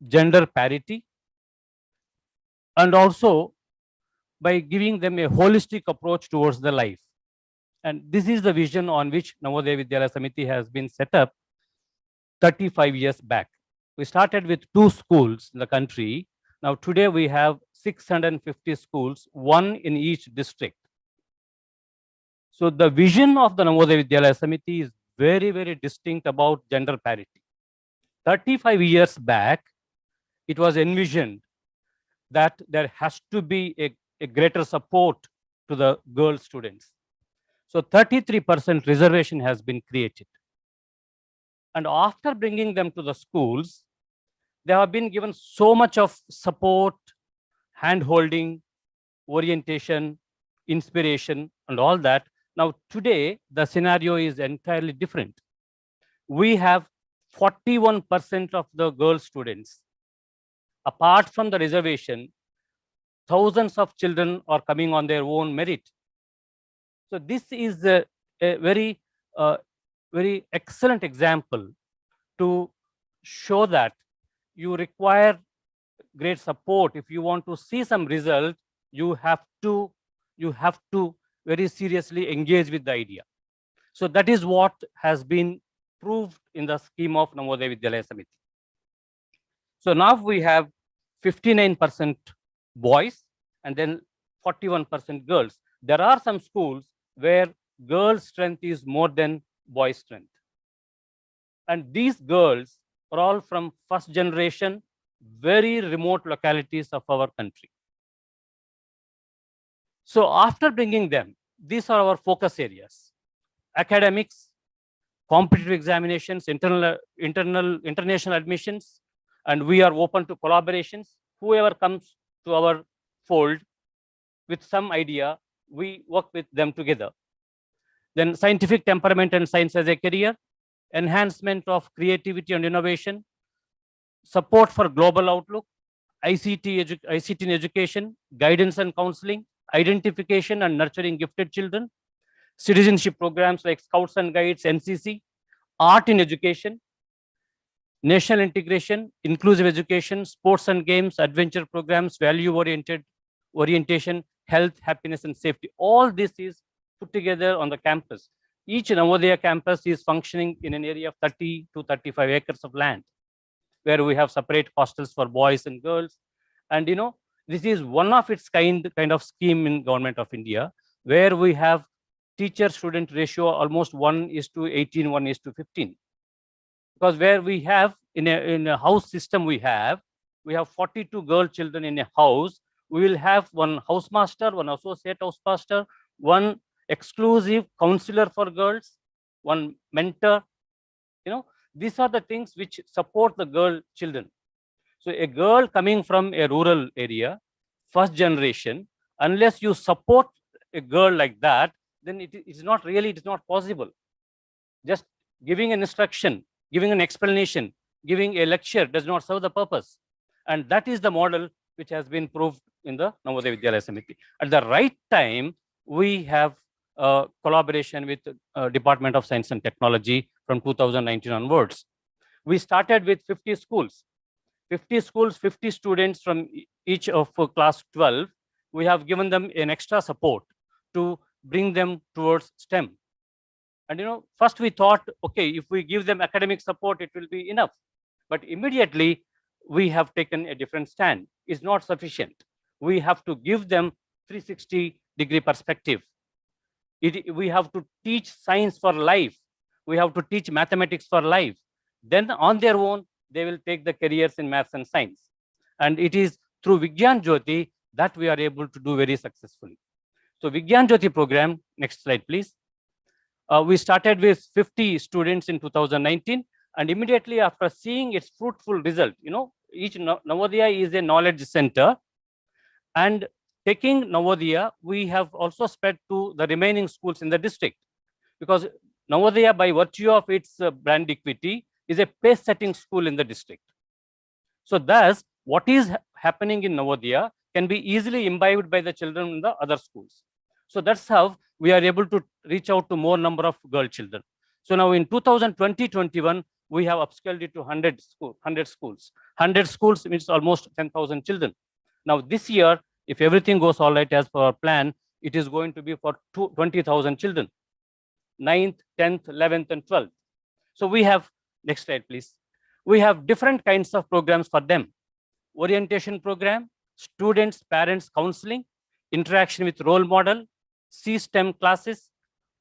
gender parity, and also by giving them a holistic approach towards the life. And this is the vision on which Navodaya Vidyalaya Samiti has been set up 35 years back. We started with 2 schools in the country. Now today we have 650 schools, 1 in each district. So the vision of the Navodaya Vidyalaya Samiti is very, very distinct about gender parity. 35 years back, it was envisioned that there has to be a greater support to the girl students. So 33% reservation has been created. And after bringing them to the schools, they have been given so much of support, hand-holding, orientation, inspiration, and all that. Now, today, the scenario is entirely different. We have 41% of the girl students. Apart from the reservation, thousands of children are coming on their own merit. So this is a very excellent example to show that you require great support. If you want to see some result, you have to very seriously engage with the idea. So that is what has been proved in the scheme of Navodaya Vidyalaya Samiti. So now we have 59% boys and then 41% girls. There are some schools where girls' strength is more than boys' strength. And these girls are all from first generation, very remote localities of our country. So after bringing them, these are our focus areas: academics, competitive examinations, international admissions, and we are open to collaborations. whoever comes to our fold with some idea, we work with them together. Then scientific temperament and science as a career, enhancement of creativity and innovation, support for global outlook, ICT in education, guidance and counseling, identification and nurturing gifted children, citizenship programs like Scouts and Guides, NCC, art in education, national integration, inclusive education, sports and games, adventure programs, orientation, health, happiness, and safety. All this is put together on the campus. Each Navodaya campus is functioning in an area of 30 to 35 acres of land, where we have separate hostels for boys and girls. And this is one of its kind of scheme in Government of India, where we have teacher-student ratio almost 1:18, 1:15. Because where we have in a house system, we have 42 girl children in a house. We will have one housemaster, one associate housemaster, one exclusive counselor for girls, one mentor. These are the things which support the girl children. So a girl coming from a rural area, first generation, unless you support a girl like that, then it is not possible. Just giving an instruction, giving an explanation, giving a lecture does not serve the purpose. And that is the model which has been proved in the Navodaya Vidyalaya Samiti. At the right time, we have collaboration with Department of Science and Technology from 2019 onwards. We started with 50 schools. 50 schools, 50 students from each of class 12. We have given them an extra support to bring them towards STEM. And first we thought, okay, if we give them academic support, it will be enough. But immediately we have taken a different stand. It's not sufficient. We have to give them 360-degree perspective. We have to teach science for life. We have to teach mathematics for life. Then on their own, they will take the careers in maths and science. And it is through Vigyan Jyoti that we are able to do very successfully. So Vigyan Jyoti program, next slide, please. We started with 50 students in 2019, and immediately after seeing its fruitful result, each Navodaya is a knowledge center, and taking Navodaya, we have also spread to the remaining schools in the district, because Navodaya, by virtue of its brand equity, is a pace-setting school in the district. So thus, what is happening in Navodaya can be easily imbibed by the children in the other schools. So that's how we are able to reach out to more number of girl children. So now in 2020-21, we have upscaled it to 100 schools. 100 schools means almost 10,000 children. Now this year, if everything goes all right as per our plan, it is going to be for 20,000 children, 9th, 10th, 11th, and 12th. So we have, next slide, please. We have different kinds of programs for them. Orientation program, students, parents, counseling, interaction with role model, C-STEM classes,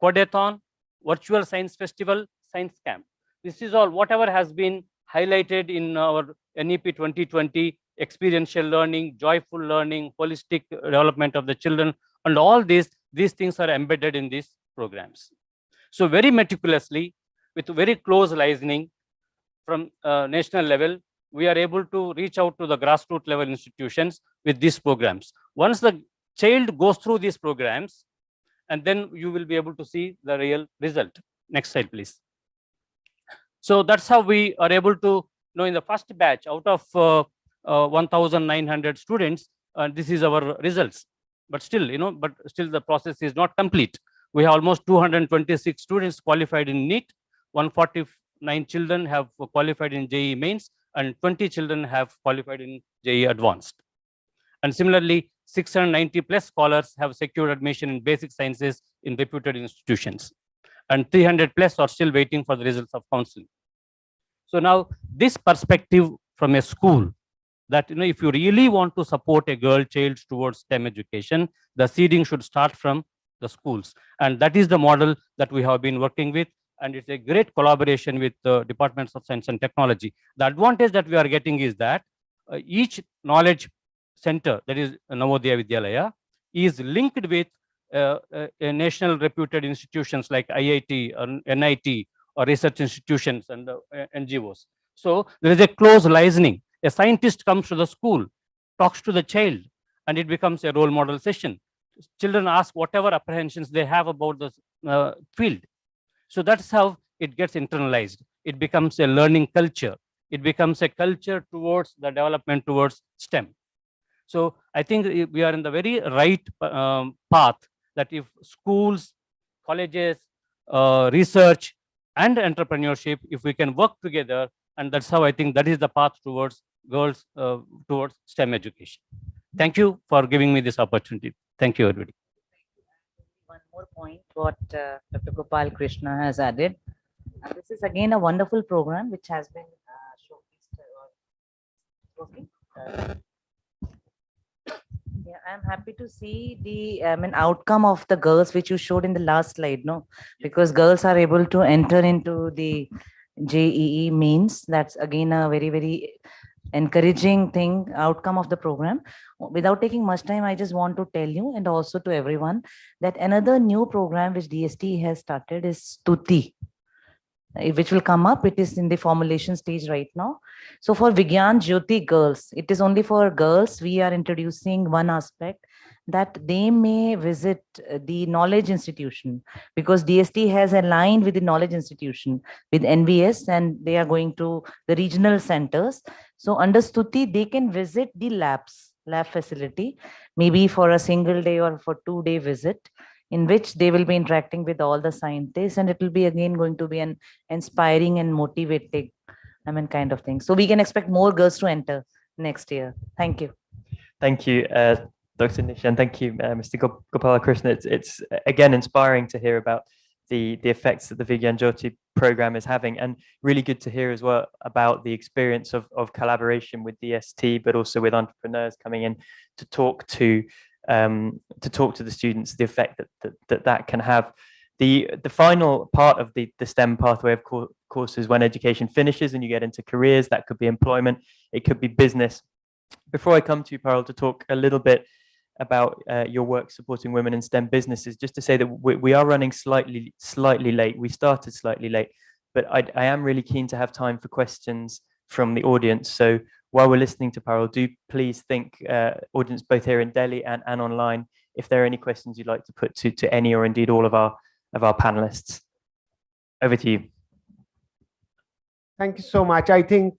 Quadathon, virtual science festival, science camp. This is all whatever has been highlighted in our NEP 2020, experiential learning, joyful learning, holistic development of the children, and all these things are embedded in these programs. So very meticulously, with very close listening from national level, we are able to reach out to the grassroots level institutions with these programs. Once the child goes through these programs, and then you will be able to see the real result. Next slide, please. So that's how we are able to know in the first batch out of 1,900 students, this is our results. But still, still the process is not complete. We have almost 226 students qualified in NEET, 149 children have qualified in JEE Mains, and 20 children have qualified in JEE Advanced. And similarly, 690 plus scholars have secured admission in basic sciences in reputed institutions. And 300 plus are still waiting for the results of counseling. So now this perspective from a school, that if you really want to support a girl child towards STEM education, the seeding should start from the schools. And that is the model that we have been working with. And it's a great collaboration with the Departments of Science and Technology. The advantage that we are getting is that each knowledge center, that is Navodaya Vidyalaya, is linked with national reputed institutions like IIT or NIT or research institutions and NGOs. So there is a close liaising. A scientist comes to the school, talks to the child and it becomes a role model session. Children ask whatever apprehensions they have about the field. So that's how it gets internalized. It becomes a learning culture. It becomes a culture towards the development towards STEM. So I think we are in the very right path that if schools, colleges, research, and entrepreneurship, if we can work together, and that's how I think that is the path towards girls, towards STEM education. Thank you for giving me this opportunity. Thank you, everybody.
One more point, what Dr. Gopal Krishna has added. This is again a wonderful program which has been showcased. Okay. Yeah, I'm happy to see the outcome of the girls which you showed in the last slide, no? Because girls are able to enter into the JEE means. That's again a very, very encouraging thing, outcome of the program. Without taking much time, I just want to tell you and also to everyone that another new program which DST has started is Stuti, which will come up. It is in the formulation stage right now. So for Vigyan Jyoti girls, it is only for girls. We are introducing one aspect that they may visit the knowledge institution, because DST has aligned with the knowledge institution with NVS, and they are going to the regional centers. So under Stuti, they can visit the lab facility, maybe for a single day or for 2-day visit, in which they will be interacting with all the scientists, and it will be again going to be an inspiring and motivating, kind of thing. So we can expect more girls to enter next year. Thank you.
Thank you, Dr. Nisha, and thank you, Mr. Gopala Krishna. It's again inspiring to hear about the effects that the Vigyan Jyoti program is having, and really good to hear as well about the experience of collaboration with DST, but also with entrepreneurs coming in to talk to the students, the effect that can have. The final part of the STEM pathway, of course, is when education finishes and you get into careers. That could be employment, it could be business. Before I come to you, Parul, to talk a little bit about your work supporting women in STEM businesses, just to say that we are running slightly late. We started slightly late, but I am really keen to have time for questions from the audience. So while we're listening to Parul, do please think, audience both here in Delhi and online, if there are any questions you'd like to put to any or indeed all of our panelists. Over to you.
Thank you so much. I think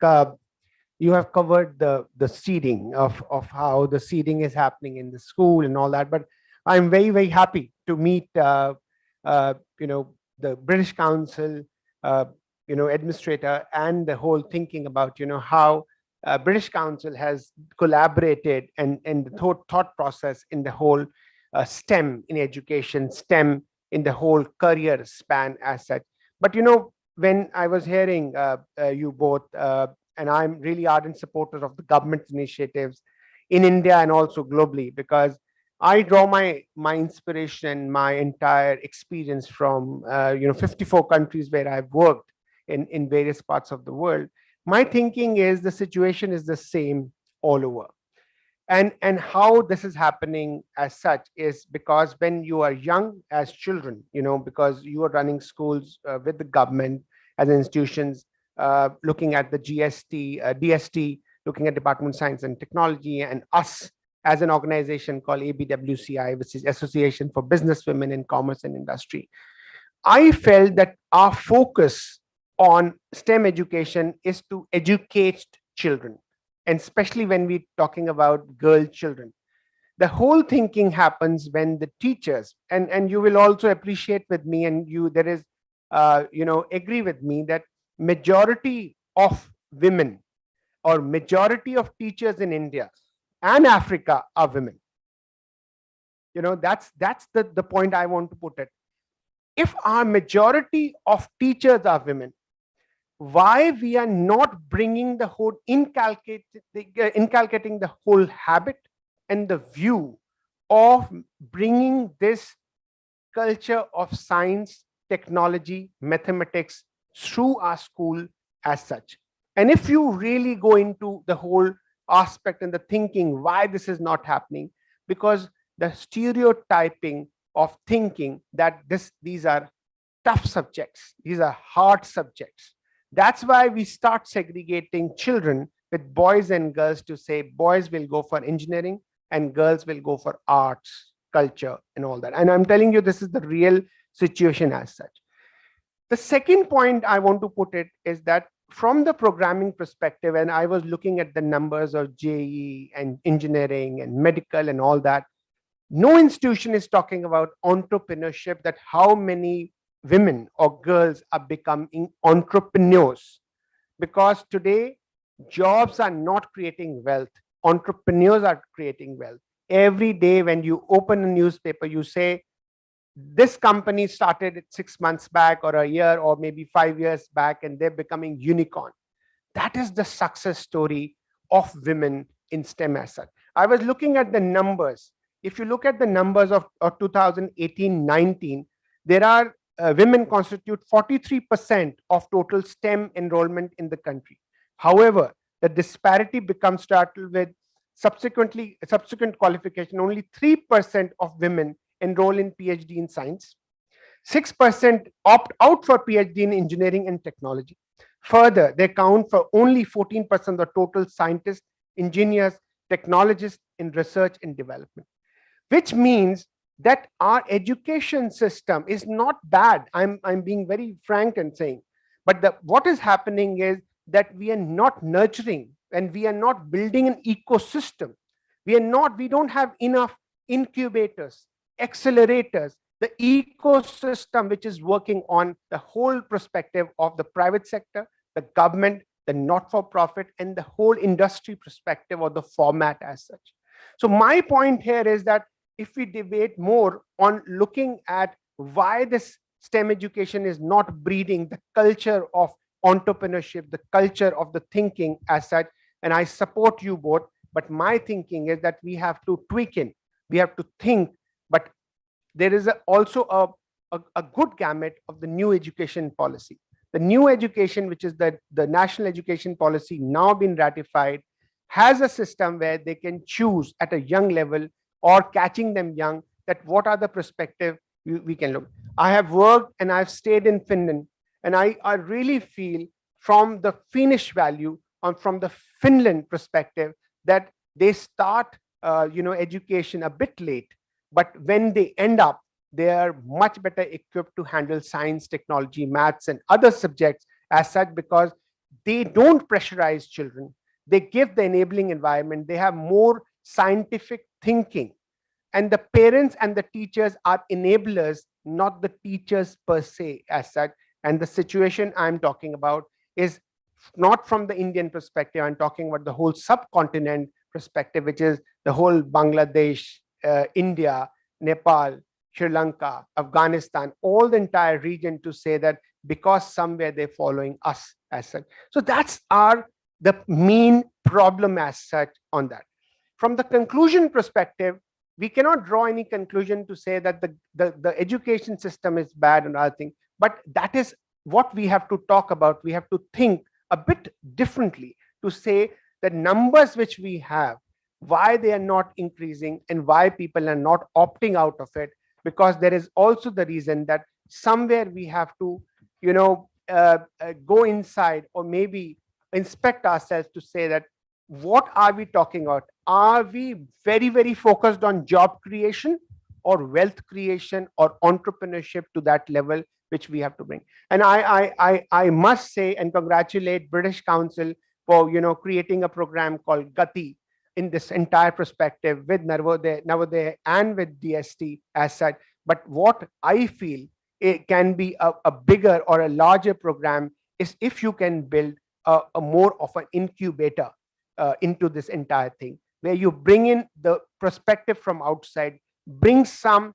you have covered the seeding of how the seeding is happening in the school and all that. But I'm very, very happy to meet the British Council administrator, and the whole thinking about how British Council has collaborated and the thought process in the whole STEM in education, STEM in the whole career span as such. But when I was hearing you both, and I'm really ardent supporter of the government initiatives in India and also globally, because I draw my inspiration, my entire experience from 54 countries where I've worked in various parts of the world. My thinking is the situation is the same all over. And how this is happening as such is because when you are young as children, because you are running schools with the government as institutions, looking at the DST, looking at Department of Science and Technology, and us as an organization called ABWCI, which is Association for Business Women in Commerce and Industry. I felt that our focus on STEM education is to educate children, and especially when we're talking about girl children. The whole thinking happens when the teachers, and you will also appreciate with me, and there is, agree with me that majority of women or majority of teachers in India and Africa are women. That's the point I want to put it. If our majority of teachers are women, why we are not bringing the whole inculcating the whole habit and the view of bringing this culture of science, technology, mathematics through our school as such. And if you really go into the whole aspect and the thinking why this is not happening, because the stereotyping of thinking that these are tough subjects, these are hard subjects. That's why we start segregating children with boys and girls to say boys will go for engineering and girls will go for arts, culture, and all that. And I'm telling you, this is the real situation as such. The second point I want to put it is that from the programming perspective, and I was looking at the numbers of JEE and engineering and medical and all that, no institution is talking about entrepreneurship, that how many women or girls are becoming entrepreneurs. Because today, jobs are not creating wealth. Entrepreneurs are creating wealth. Every day when you open a newspaper, you say, this company started it 6 months back or a year or maybe 5 years back, and they're becoming unicorn. That is the success story of women in STEM as such. I was looking at the numbers. If you look at the numbers of 2018-19, there are women constitute 43% of total STEM enrollment in the country. However, the disparity becomes startled with subsequent qualification. Only 3% of women enroll in PhD in science. 6% opt out for PhD in engineering and technology. Further, they count for only 14% of the total scientists, engineers, technologists in research and development, which means that our education system is not bad. I'm being very frank and saying, but what is happening is that we are not nurturing and we are not building an ecosystem. We don't have enough incubators, accelerators, the ecosystem which is working on the whole perspective of the private sector, the government, the not-for-profit, and the whole industry perspective or the format as such. So my point here is that if we debate more on looking at why this STEM education is not breeding the culture of entrepreneurship, the culture of the thinking as such, and I support you both, but my thinking is that we have to tweak in, we have to think, but there is also a good gamut of the new education policy. The new education, which is the national education policy now been ratified, has a system where they can choose at a young level or catching them young that what are the perspective we can look. I have worked and I've stayed in Finland, and I really feel from the Finnish value or from the Finland perspective that they start education a bit late, but when they end up, they are much better equipped to handle science, technology, maths, and other subjects as such, because they don't pressurize children. They give the enabling environment. They have more scientific thinking. And the parents and the teachers are enablers, not the teachers per se as such. And the situation I'm talking about is not from the Indian perspective. I'm talking about the whole subcontinent perspective, which is the whole Bangladesh, India, Nepal, Sri Lanka, Afghanistan, all the entire region, to say that because somewhere they're following us as such. So that's the main problem as such on that. From the conclusion perspective, we cannot draw any conclusion to say that the education system is bad and other thing, but that is what we have to talk about. We have to think a bit differently to say the numbers which we have, why they are not increasing and why people are not opting out of it, because there is also the reason that somewhere we have to go inside or maybe inspect ourselves to say that what are we talking about? Are we very, very focused on job creation or wealth creation or entrepreneurship to that level which we have to bring? And I must say and congratulate British Council for creating a program called Gati in this entire perspective with Navodaya and with DST as such. But what I feel it can be a bigger or a larger program is if you can build a more of an incubator into this entire thing, where you bring in the perspective from outside, bring some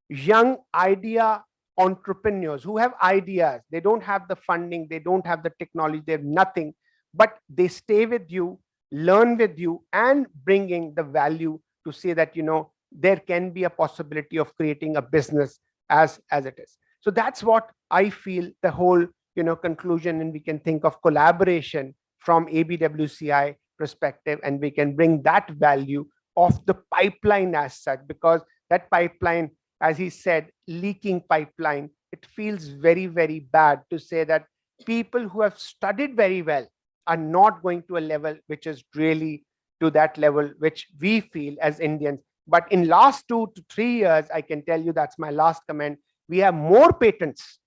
young idea entrepreneurs who have ideas. They don't have the funding, they don't have the technology, they have nothing, but they stay with you, learn with you, and bringing the value to say that there can be a possibility of creating a business as it is. So that's what I feel the whole conclusion, and we can think of collaboration from ABWCI perspective, and we can bring that value of the pipeline as such, because that pipeline, as he said, leaking pipeline, it feels very, very bad to say that people who have studied very well, are not going to a level which is really to that level which we feel as Indians. But in last 2 to 3 years, I can tell you, that's my last comment, we have more patents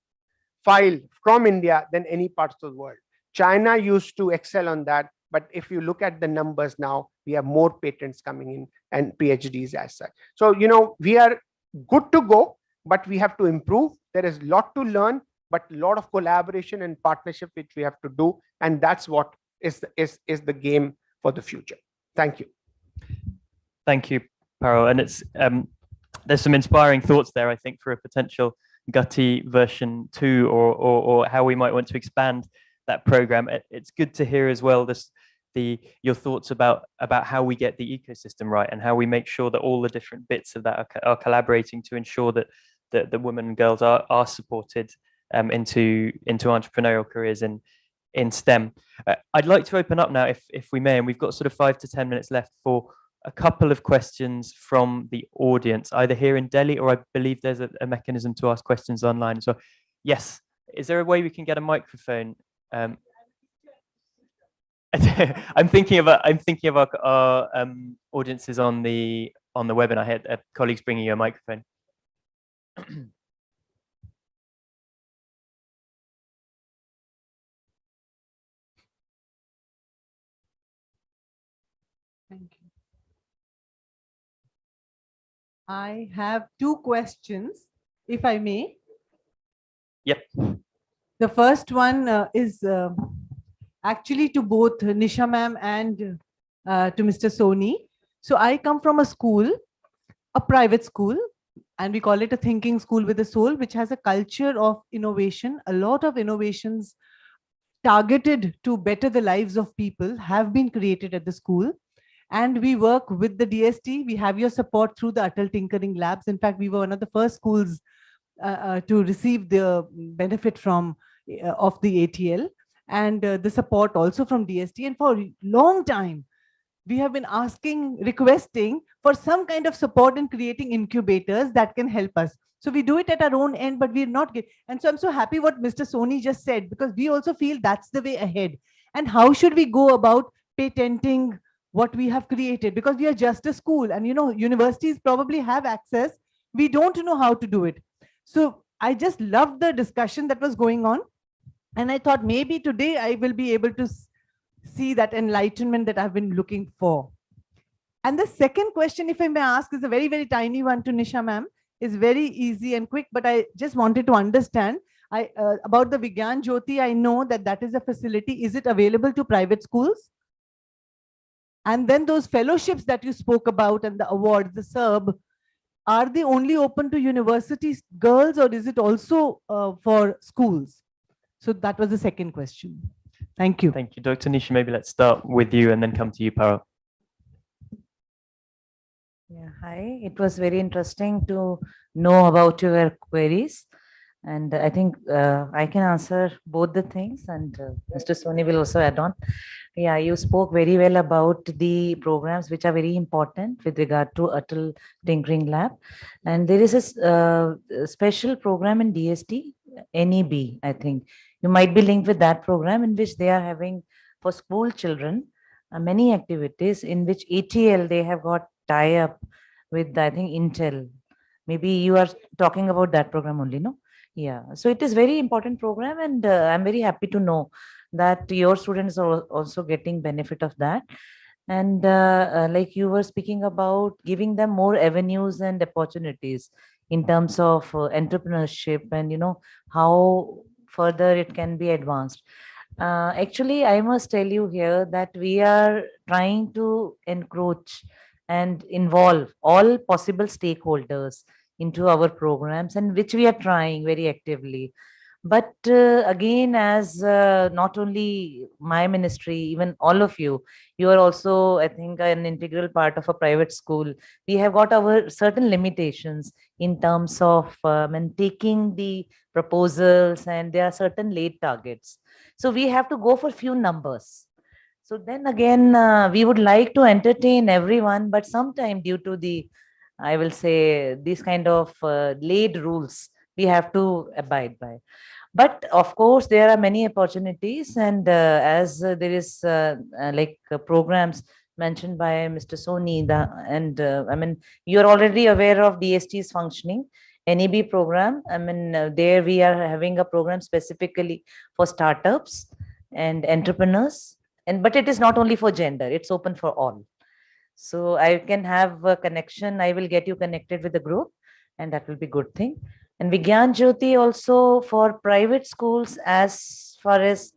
filed from India than any parts of the world. China used to excel on that, but if you look at the numbers now, we have more patents coming in and PhDs as such. So, we are good to go, but we have to improve. There is a lot to learn, but a lot of collaboration and partnership which we have to do, and that's what is the game for the future. Thank you.
Thank you, Parul. And it's there's some inspiring thoughts there, I think, for a potential Gati version 2, or how we might want to expand that program. It's good to hear as well your thoughts about how we get the ecosystem right, and how we make sure that all the different bits of that are collaborating to ensure that the women and girls are supported into entrepreneurial careers in STEM. I'd like to open up now, if we may, and we've got sort of 5 to 10 minutes left for a couple of questions from the audience, either here in Delhi, or I believe there's a mechanism to ask questions online. So yes, is there a way we can get a microphone? I'm thinking of our audiences on the web, and I had colleagues bringing you a microphone.
Thank you. I have 2 questions, if I may.
Yep.
The first one is actually to both Nisha ma'am and to Mr. Soni. So I come from a school, a private school, and we call it a thinking school with a soul, which has a culture of innovation. A lot of innovations targeted to better the lives of people have been created at the school. And we work with the DST. We have your support through the Atal Tinkering Labs. In fact, we were one of the first schools to receive the benefit from of the ATL, and the support also from DST. And for a long time, we have been requesting for some kind of support in creating incubators that can help us. So we do it at our own end, but we're not getting. And so I'm so happy what Mr. Soni just said, because we also feel that's the way ahead. And how should we go about patenting what we have created? Because we are just a school, and universities probably have access. We don't know how to do it. So I just loved the discussion that was going on. And I thought maybe today I will be able to see that enlightenment that I've been looking for. And the second question, if I may ask, is a very, very tiny one to Nisha ma'am. It's very easy and quick, but I just wanted to understand about the Vigyan Jyoti. I know that is a facility. Is it available to private schools? And then those fellowships that you spoke about and the awards, the SERB, are they only open to universities, girls, or is it also for schools? So that was the second question. Thank you.
Thank you, Dr. Nisha. Maybe let's start with you and then come to you, Parul.
Yeah, hi. It was very interesting to know about your queries. And I think I can answer both the things, and Mr. Soni will also add on. Yeah, you spoke very well about the programs which are very important with regard to Atal Tinkering Lab. And there is a special program in DST, NEB, I think. You might be linked with that program, in which they are having for school children many activities, in which ATL, they have got tie-up with, I think, Intel. Maybe you are talking about that program only, no? Yeah, so it is very important program, and I'm very happy to know that your students are also getting benefit of that. And like you were speaking about giving them more avenues and opportunities in terms of entrepreneurship, and how further it can be advanced. Actually, I must tell you here that we are trying to encroach and involve all possible stakeholders into our programs, and which we are trying very actively. But again, as not only my ministry, even all of you are also, I think, an integral part of a private school. We have got our certain limitations in terms of taking the proposals, and there are certain late targets. So we have to go for few numbers. So then again, we would like to entertain everyone, but sometime due to the, I will say, these kind of laid rules, we have to abide by. But of course, there are many opportunities, and as there is programs mentioned by Mr. Soni, I mean, you're already aware of DST's functioning. NEB program, I mean, there we are having a program specifically for startups and entrepreneurs, but it is not only for gender, it's open for all. So I can have a connection, I will get you connected with the group, and that will be good thing. And Vigyan Jyoti also for private schools, as far as,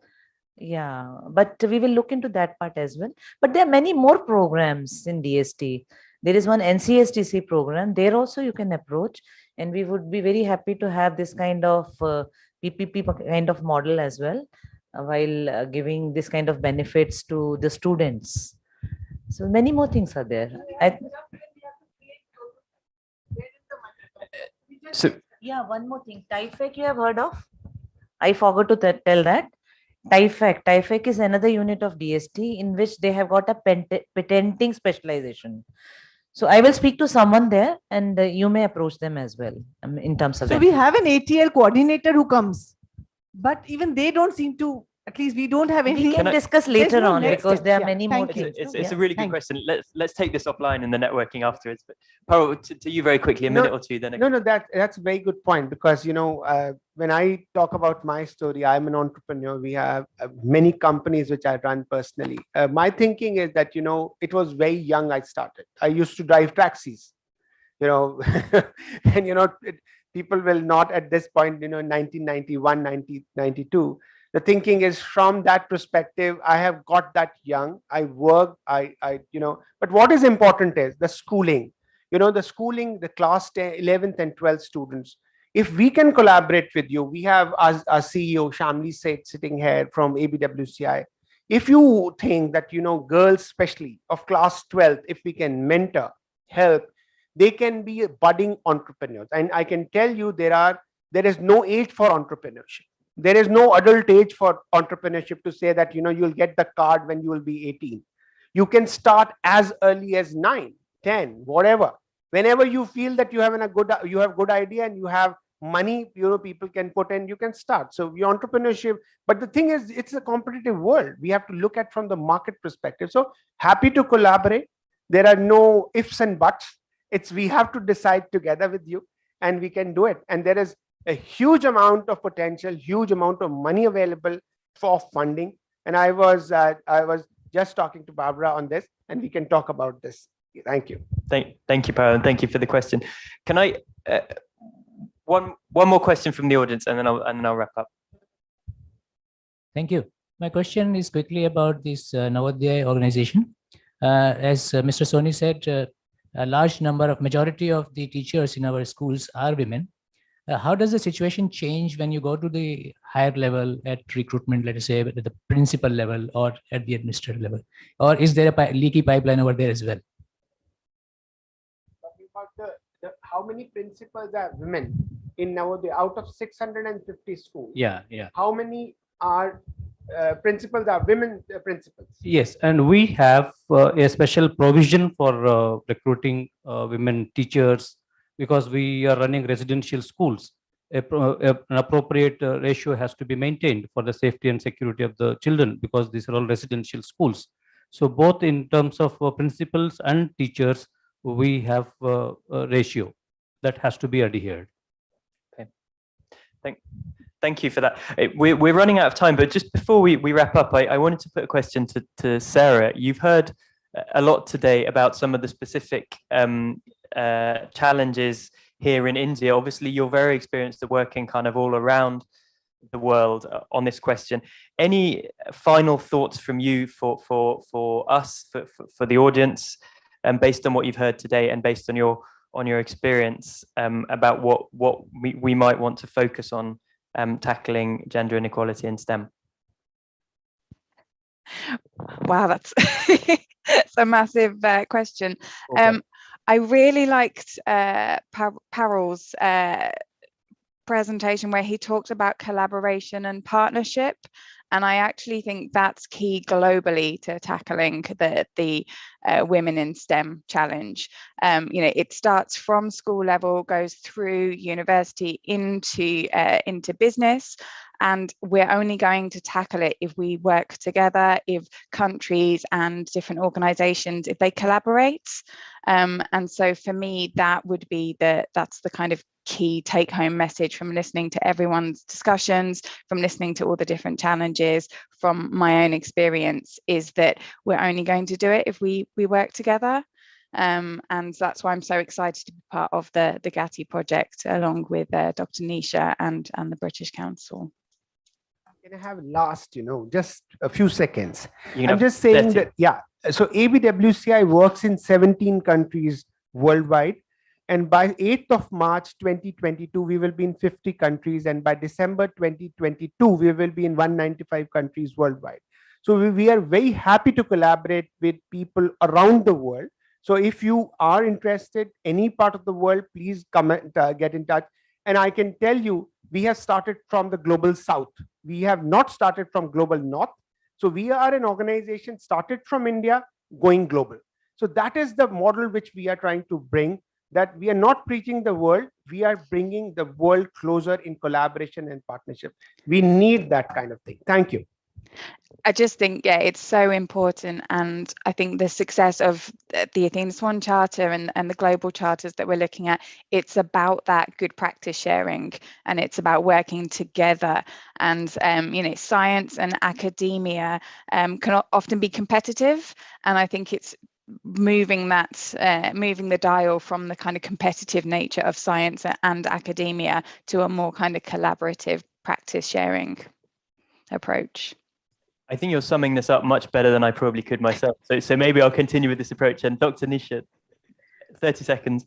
yeah, but we will look into that part as well. But there are many more programs in DST. There is one NCSTC program, there also you can approach, and we would be very happy to have this kind of PPP kind of model as well, while giving this kind of benefits to the students. So many more things are there.
So
Yeah, one more thing. TIFAC you have heard of? I forgot to tell that. TIFAC is another unit of DST in which they have got a patenting specialization. So I will speak to someone there, and you may approach them as well in terms of
So
that.
we have an ATL coordinator who comes, but even they don't seem to, at least we don't have any.
We can discuss later
no
on,
next
because
steps.
there are
Yeah,
many more
thank you.
things.
it's
Yeah.
a really good
Thank you.
question. Let's take this offline in the networking afterwards. But Parul, to you very quickly, a
No,
minute or two, then.
No, that's a very good point, because when I talk about my story, I'm an entrepreneur. We have many companies which I run personally. My thinking is that it was very young I started. I used to drive taxis, and people will not at this point, 1991, 1992. The thinking is from that perspective. I have got that young. I work. But what is important is the schooling. The schooling, the class 10, 11th and 12th students. If we can collaborate with you, we have our CEO Shamli Seth sitting here from ABWCI. If you think that girls, especially of class 12, if we can mentor, help, they can be budding entrepreneurs. And I can tell you, there is no age for entrepreneurship. There is no adult age for entrepreneurship to say that you'll get the card when you will be 18. You can start as early as 9, 10, whatever. Whenever you feel that you have good idea and you have money, people can put in, you can start. So your entrepreneurship, but the thing is, it's a competitive world. We have to look at from the market perspective. So happy to collaborate. There are no ifs and buts. We have to decide together with you, and we can do it. And there is a huge amount of potential, huge amount of money available for funding. And I was just talking to Barbara on this, and we can talk about this. Thank you.
Thank you, Parul, and thank you for the question. Can I one more question from the audience, and then I'll wrap up.
Thank you. My question is quickly about this Navodaya organization. As Mr. Soni said, a large majority of the teachers in our schools are women. How does the situation change when you go to the higher level at recruitment, let us say at the principal level or at the administrative level? Or is there a leaky pipeline over there as well?
Talking about how many principals are women in Navodaya out of 650 schools?
Yeah.
How many are principals are women principals?
Yes, and we have a special provision for recruiting women teachers, because we are running residential schools. An appropriate ratio has to be maintained for the safety and security of the children, because these are all residential schools. So both in terms of principals and teachers, we have a ratio that has to be adhered.
Okay. Thank you for that. We're running out of time, but just before we wrap up, I wanted to put a question to Sarah. You've heard a lot today about some of the specific challenges here in India. Obviously, you're very experienced at working kind of all around the world on this question. Any final thoughts from you for us, for the audience, based on what you've heard today and based on your experience, about what we might want to focus on tackling gender inequality in STEM?
Wow, that's a massive question.
Okay.
I really liked Parul's presentation, where he talked about collaboration and partnership. And I actually think that's key globally to tackling the Women in STEM challenge. It starts from school level, goes through university into business. And we're only going to tackle it if we work together, if countries and different organizations, if they collaborate. And so for me, that would be that's the kind of key take-home message from listening to everyone's discussions, from listening to all the different challenges, from my own experience, is that we're only going to do it if we work together. And that's why I'm so excited to be part of the GATI project, along with Dr. Nisha and the British Council.
Can I have last, just a few seconds?
You
I'm just saying that, so ABWCI works in 17 countries worldwide. And by 8th of March 2022, we will be in 50 countries. And by December 2022, we will be in 195 countries worldwide. So we are very happy to collaborate with people around the world. So if you are interested, any part of the world, please get in touch. And I can tell you, we have started from the global south. We have not started from global north. So we are an organization started from India, going global. So that is the model which we are trying to bring, that we are not preaching the world, we are bringing the world closer in collaboration and partnership. We need that kind of thing. Thank you.
I just think, it's so important. And I think the success of the Athena Swan Charter and the global charters that we're looking at, it's about that good practice sharing, and it's about working together. And, science and academia can often be competitive. And I think it's moving the dial from the kind of competitive nature of science and academia to a more kind of collaborative practice sharing approach.
I think you're summing this up much better than I probably could myself. So maybe I'll continue with this approach. And Dr. Nisha, 30 seconds.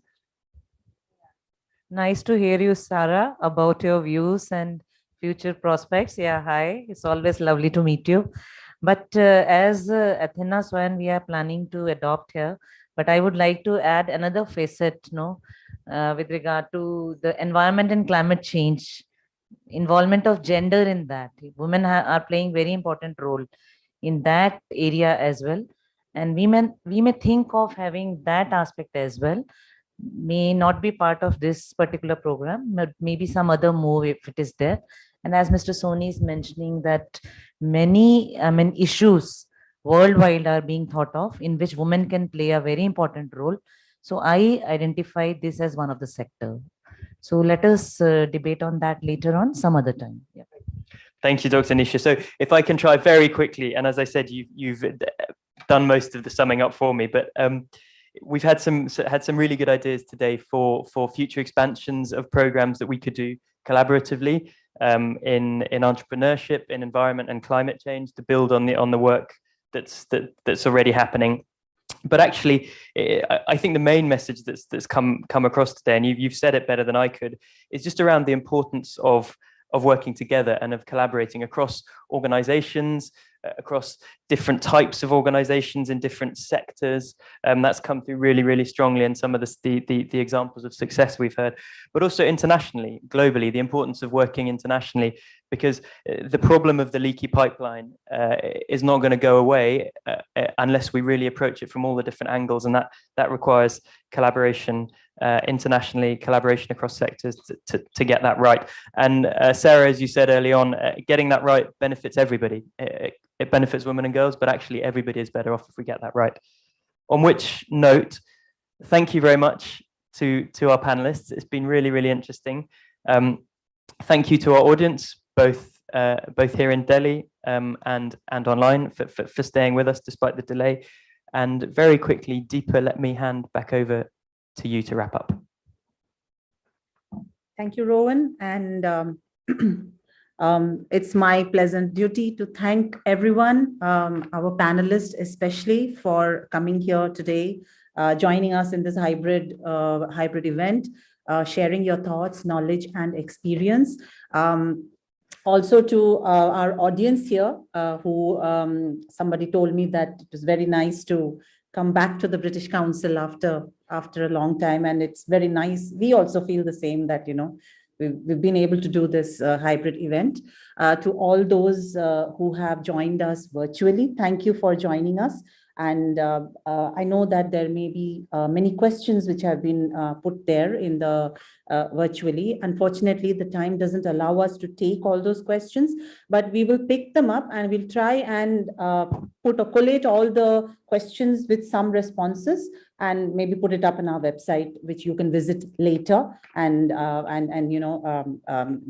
Nice to hear you, Sarah, about your views and future prospects. Yeah, hi. It's always lovely to meet you. But as Athena Swan, we are planning to adopt here. But I would like to add another facet, with regard to the environment and climate change. Involvement of gender in that. Women are playing very important role in that area as well. And we may think of having that aspect as well. May not be part of this particular program, but maybe some other move if it is there. And as Mr. Soni is mentioning that many issues worldwide are being thought of in which women can play a very important role. So I identify this as one of the sector. So let us debate on that later on some other time. Yeah.
Thank you, Dr. Nisha. So if I can try very quickly, and as I said, you've done most of the summing up for me, but we've had some really good ideas today for future expansions of programs that we could do collaboratively in entrepreneurship, in environment and climate change, to build on the work that's already happening. But actually, I think the main message that's come across today, and you've said it better than I could, is just around the importance of working together and of collaborating across organizations, across different types of organizations in different sectors. That's come through really, really strongly in some of the examples of success we've heard, but also internationally, globally, the importance of working internationally, because the problem of the leaky pipeline is not going to go away unless we really approach it from all the different angles, and that requires collaboration internationally, collaboration across sectors to get that right. And Sarah, as you said early on, getting that right benefits everybody. It benefits women and girls, but actually everybody is better off if we get that right. On which note, thank you very much to our panelists. It's been really, really interesting. Thank you to our audience, both here in Delhi and online, for staying with us despite the delay. And very quickly, Deepa, let me hand back over to you to wrap up.
Thank you, Rowan. And it's my pleasant duty to thank everyone, our panelists especially, for coming here today, joining us in this hybrid event, sharing your thoughts, knowledge, and experience. Also to our audience here, who somebody told me that it was very nice to come back to the British Council after a long time, and it's very nice. We also feel the same, that we've been able to do this hybrid event. To all those who have joined us virtually, thank you for joining us. And I know that there may be many questions which have been put there in the virtually. Unfortunately, the time doesn't allow us to take all those questions, but we will pick them up and we'll try and collate all the questions with some responses and maybe put it up on our website, which you can visit later. And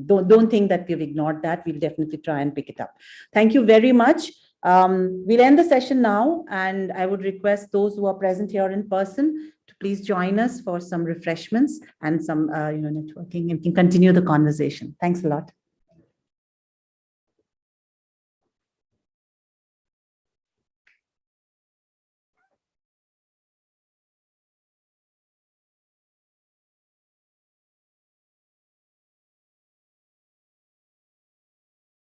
don't think that we've ignored that. We'll definitely try and pick it up. Thank you very much. We'll end the session now, and I would request those who are present here in person to please join us for some refreshments and some networking, and can continue the conversation. Thanks a lot.